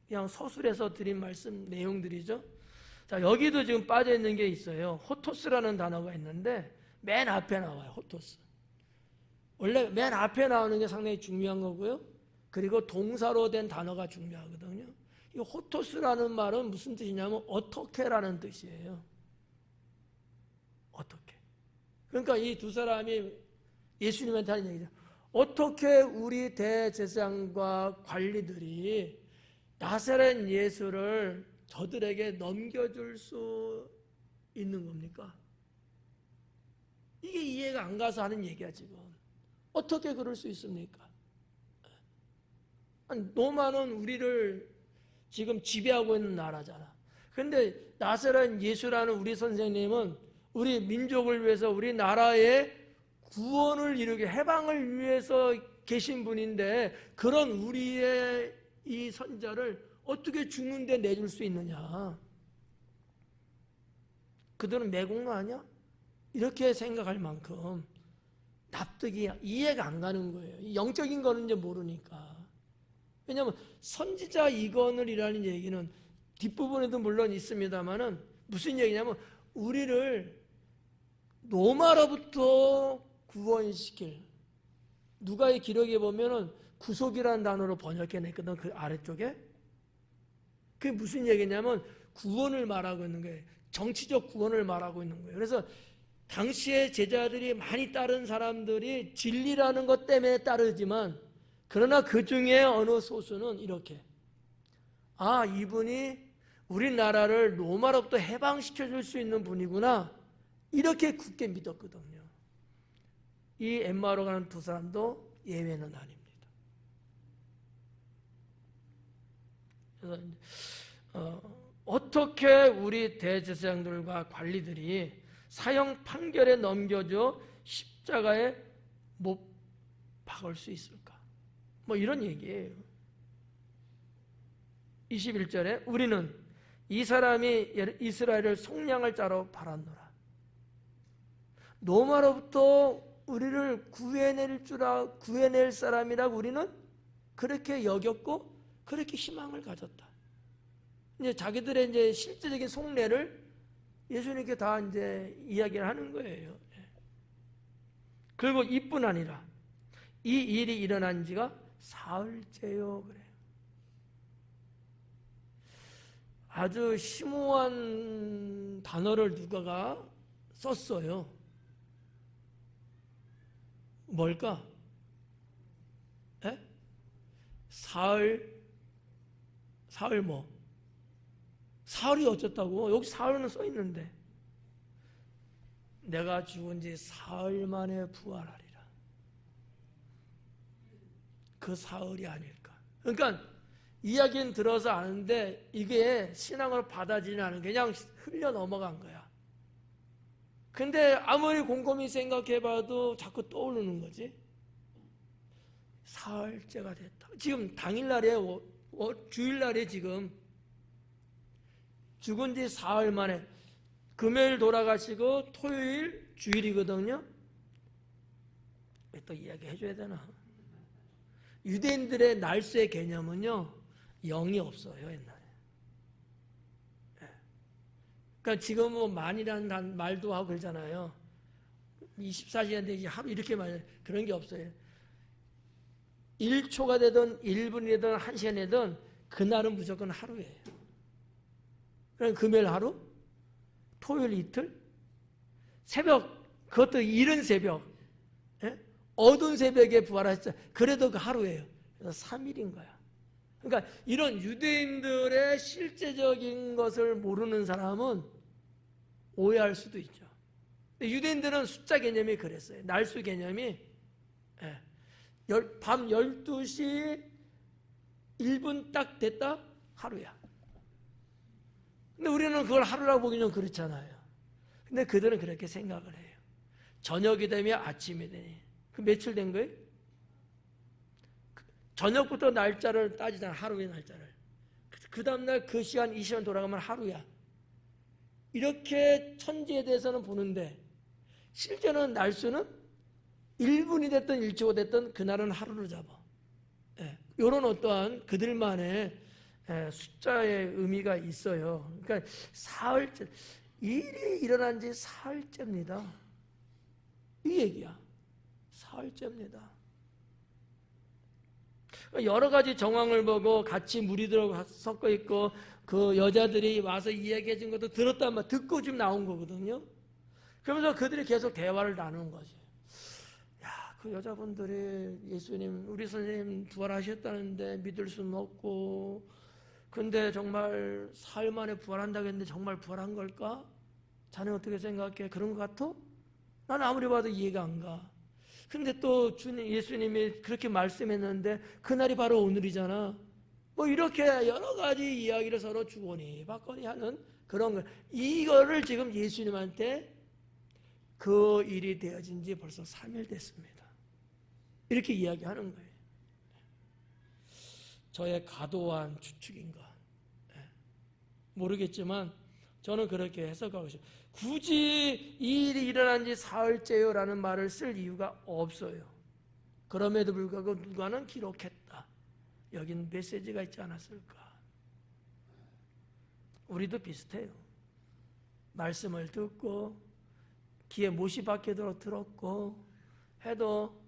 그냥 서술해서 드린 말씀 내용들이죠. 자, 여기도 지금 빠져 있는 게 있어요. 호토스라는 단어가 있는데 맨 앞에 나와요. 호토스. 원래 맨 앞에 나오는 게 상당히 중요한 거고요. 그리고 동사로 된 단어가 중요하거든요. 이 호토스라는 말은 무슨 뜻이냐면 어떻게라는 뜻이에요. 어떻게. 그러니까 이 두 사람이 예수님한테 하는 얘기죠. 어떻게 우리 대제사장과 관리들이 나사렛 예수를 저들에게 넘겨줄 수 있는 겁니까? 이게 이해가 안 가서 하는 얘기야 지금. 어떻게 그럴 수 있습니까? 로마는 우리를 지금 지배하고 있는 나라잖아. 그런데 나사렛 예수라는 우리 선생님은 우리 민족을 위해서 우리 나라의 구원을 이루게 해방을 위해서 계신 분인데 그런 우리의 이 선자를 어떻게 죽는데 내줄 수 있느냐. 그들은 매국노 아니야? 이렇게 생각할 만큼 납득이 이해가 안 가는 거예요. 영적인 거는 이제 모르니까. 왜냐하면 선지자 이건을이라는 얘기는 뒷부분에도 물론 있습니다만은 무슨 얘기냐면 우리를 로마로부터 구원시킬, 누가의 기록에 보면은 구속이라는 단어로 번역해냈거든. 그 아래쪽에 그게 무슨 얘기냐면 구원을 말하고 있는 거예요. 정치적 구원을 말하고 있는 거예요. 그래서 당시에 제자들이 많이 따른 사람들이 진리라는 것 때문에 따르지만, 그러나 그 중에 어느 소수는 이렇게, 아, 이분이 우리나라를 로마로부터 해방시켜 줄 수 있는 분이구나, 이렇게 굳게 믿었거든요. 이 엠마오로 가는 두 사람도 예외는 아닙니다. 그래서 어떻게 우리 대제사장들과 관리들이 사형 판결에 넘겨져 십자가에 못 박을 수 있을까? 뭐 이런 얘기예요. 21절에 우리는 이 사람이 이스라엘을 속량할 자로 바랐노라. 로마로부터 우리를 구해낼 사람이라고 우리는 그렇게 여겼고 그렇게 희망을 가졌다. 이제 자기들의 이제 실제적인 속내를 예수님께 다 이제 이야기를 하는 거예요. 그리고 이뿐 아니라 이 일이 일어난 지가 사흘째요 그래요. 아주 심오한 단어를 누가가 썼어요. 뭘까? 사흘 뭐? 사흘이 어쩌다고? 여기 사흘은 써 있는데 내가 죽은 지 사흘 만에 부활하리라. 그 사흘이 아닐까? 그러니까 이야기는 들어서 아는데 이게 신앙으로 받아지는 않은, 그냥 흘려 넘어간 거야. 근데 아무리 곰곰이 생각해봐도 자꾸 떠오르는 거지. 사흘째가 됐다. 지금 당일날에 주일날에 지금 죽은 지 사흘 만에, 금요일 돌아가시고 토요일 주일이거든요. 또 이야기 해줘야 되나? 유대인들의 날수의 개념은요 0이 없어요. 옛날에. 그러니까 지금 뭐 만이라는 말도 하고 그러잖아요. 24시간 되지 하루 이렇게 말, 그런 게 없어요. 1초가 되든 1분이 되든 1시간이 되든 그날은 무조건 하루예요. 그럼 금요일 하루, 토요일 이틀, 새벽, 그것도 이른 새벽, 어두운 새벽에 부활하셨죠. 그래도 그 하루예요. 그래서 3일인 거야. 그러니까 이런 유대인들의 실제적인 것을 모르는 사람은 오해할 수도 있죠. 유대인들은 숫자 개념이 그랬어요. 날수 개념이 밤 12시 1분 딱 됐다? 하루야. 근데 우리는 그걸 하루라고 보기는 좀 그렇잖아요. 근데 그들은 그렇게 생각을 해요. 저녁이 되면 아침이 되니. 그 며칠 된 거예요? 저녁부터 날짜를 따지잖아. 하루의 날짜를. 그 다음날 그 시간, 이 시간 돌아가면 하루야. 이렇게 천지에 대해서는 보는데 실제는 날수는 1분이 됐든 1초가 됐든 그날은 하루를 잡아. 이런 어떠한 그들만의 숫자의 의미가 있어요. 그러니까 사흘째, 일이 일어난 지 사흘째입니다. 이 얘기야. 사흘째입니다. 여러 가지 정황을 보고 같이 무리들하고 섞어 있고 그 여자들이 와서 이야기해 준 것도 들었단 말, 듣고 지금 나온 거거든요. 그러면서 그들이 계속 대화를 나누는 거지. 야, 그 여자분들이 예수님, 우리 선생님 부활하셨다는데 믿을 수는 없고, 근데 정말 사흘 만에 부활한다고 했는데 정말 부활한 걸까? 자네 어떻게 생각해? 그런 것 같아? 나는 아무리 봐도 이해가 안 가. 근데 또 예수님이 그렇게 말씀했는데 그날이 바로 오늘이잖아. 뭐 이렇게 여러 가지 이야기를 서로 주거니 받거니 하는 그런 거. 이거를 지금 예수님한테 그 일이 되어진 지 벌써 3일 됐습니다. 이렇게 이야기하는 거예요. 저의 과도한 추측인가 모르겠지만 저는 그렇게 해석하고 싶어요. 굳이 이 일이 일어난 지 사흘째요라는 말을 쓸 이유가 없어요. 그럼에도 불구하고 누가는 기록했다. 여기는 메시지가 있지 않았을까? 우리도 비슷해요. 말씀을 듣고 귀에 못이 박히도록 들었고 해도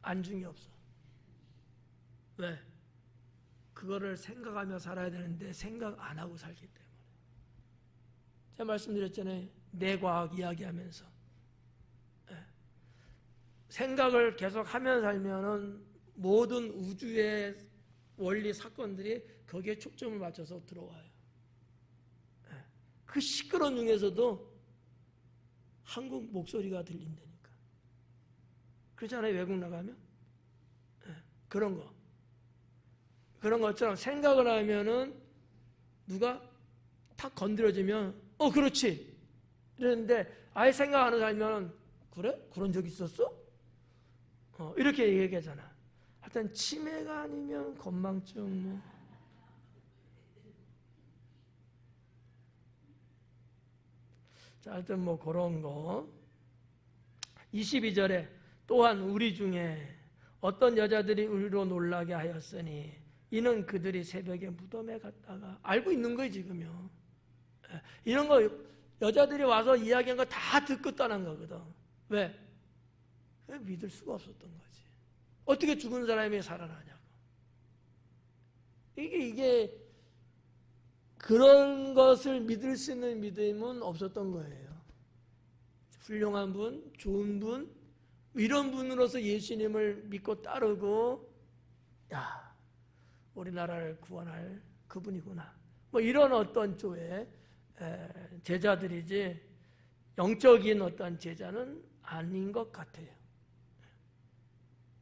안중이 없어. 왜? 그거를 생각하며 살아야 되는데 생각 안 하고 살기 때문에. 제가 말씀드렸잖아요. 뇌과학 이야기하면서 생각을 계속 하며 살면은 모든 우주의 원리 사건들이 거기에 초점을 맞춰서 들어와요. 그 시끄러운 중에서도 한국 목소리가 들린다니까. 그렇잖아요. 외국 나가면 그런 것처럼 생각을 하면은 누가 탁 건드려지면 그렇지 이랬는데 아예 생각 안 하고 살면 그래? 그런 적 있었어? 이렇게 얘기하잖아. 하여튼 치매가 아니면 건망증 뭐. 자, 하여튼 뭐 그런 거. 22절에 또한 우리 중에 어떤 여자들이 우리로 놀라게 하였으니 이는 그들이 새벽에 무덤에 갔다가 알고 있는 거예요 지금요. 이런 거 여자들이 와서 이야기한 거 다 듣고 떠난 거거든. 왜? 믿을 수가 없었던 거지. 어떻게 죽은 사람이 살아나냐고. 이게 그런 것을 믿을 수 있는 믿음은 없었던 거예요. 훌륭한 분, 좋은 분, 이런 분으로서 예수님을 믿고 따르고 야, 우리나라를 구원할 그분이구나. 뭐 이런 어떤 쪽의 제자들이지 영적인 어떤 제자는 아닌 것 같아요.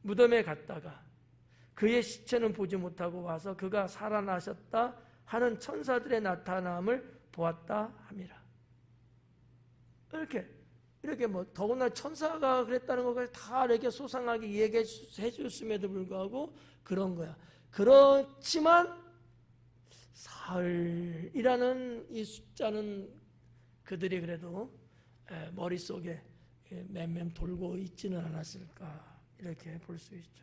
무덤에 갔다가 그의 시체는 보지 못하고 와서 그가 살아나셨다 하는 천사들의 나타남을 보았다 함이라. 이렇게 뭐 더구나 천사가 그랬다는 것까지 다 이렇게 소상하게 얘기해 줬음에도 불구하고 그런 거야. 그렇지만 사흘이라는 이 숫자는 그들이 그래도 머릿속에 맴맴 돌고 있지는 않았을까 이렇게 볼 수 있죠.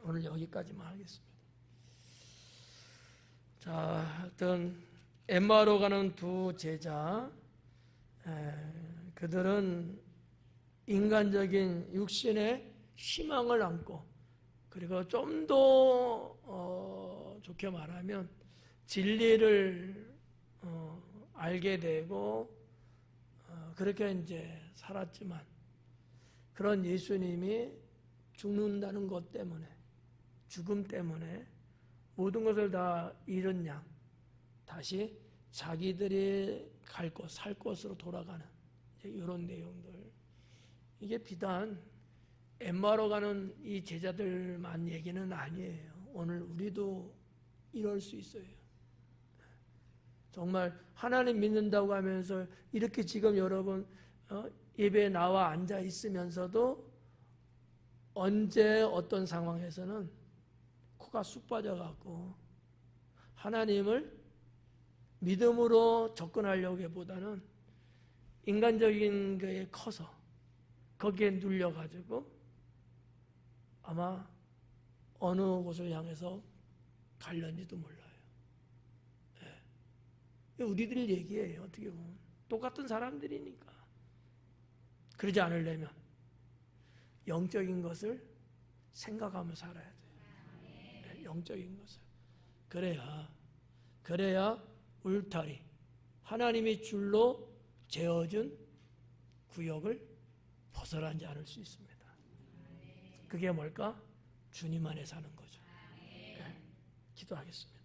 오늘 여기까지만 하겠습니다. 자, 하여튼 엠마오로 가는 두 제자, 그들은 인간적인 육신의 희망을 안고 그리고 좀 더 좋게 말하면 진리를 알게 되고 그렇게 이제 살았지만 그런 예수님이 죽는다는 것 때문에 죽음 때문에 모든 것을 다 잃은 양 다시 자기들이 갈 곳, 살 곳으로 돌아가는 이런 내용들. 이게 비단 엠마오로 가는 이 제자들만 얘기는 아니에요. 오늘 우리도 이럴 수 있어요. 정말 하나님 믿는다고 하면서 이렇게 지금 여러분 예배에 나와 앉아 있으면서도 언제 어떤 상황에서는 코가 쑥 빠져갖고 하나님을 믿음으로 접근하려고 하기보다는 인간적인 거에 커서 거기에 눌려가지고 아마 어느 곳을 향해서 갈는지도 몰라요. 우리들 얘기예요. 어떻게 보면 똑같은 사람들이니까. 그러지 않으려면 영적인 것을 생각하며 살아야 돼요. 영적인 것을. 그래야 울타리, 하나님이 줄로 재어준 구역을 벗어나지 않을 수 있습니다. 그게 뭘까? 주님 안에 사는 거죠. 기도하겠습니다.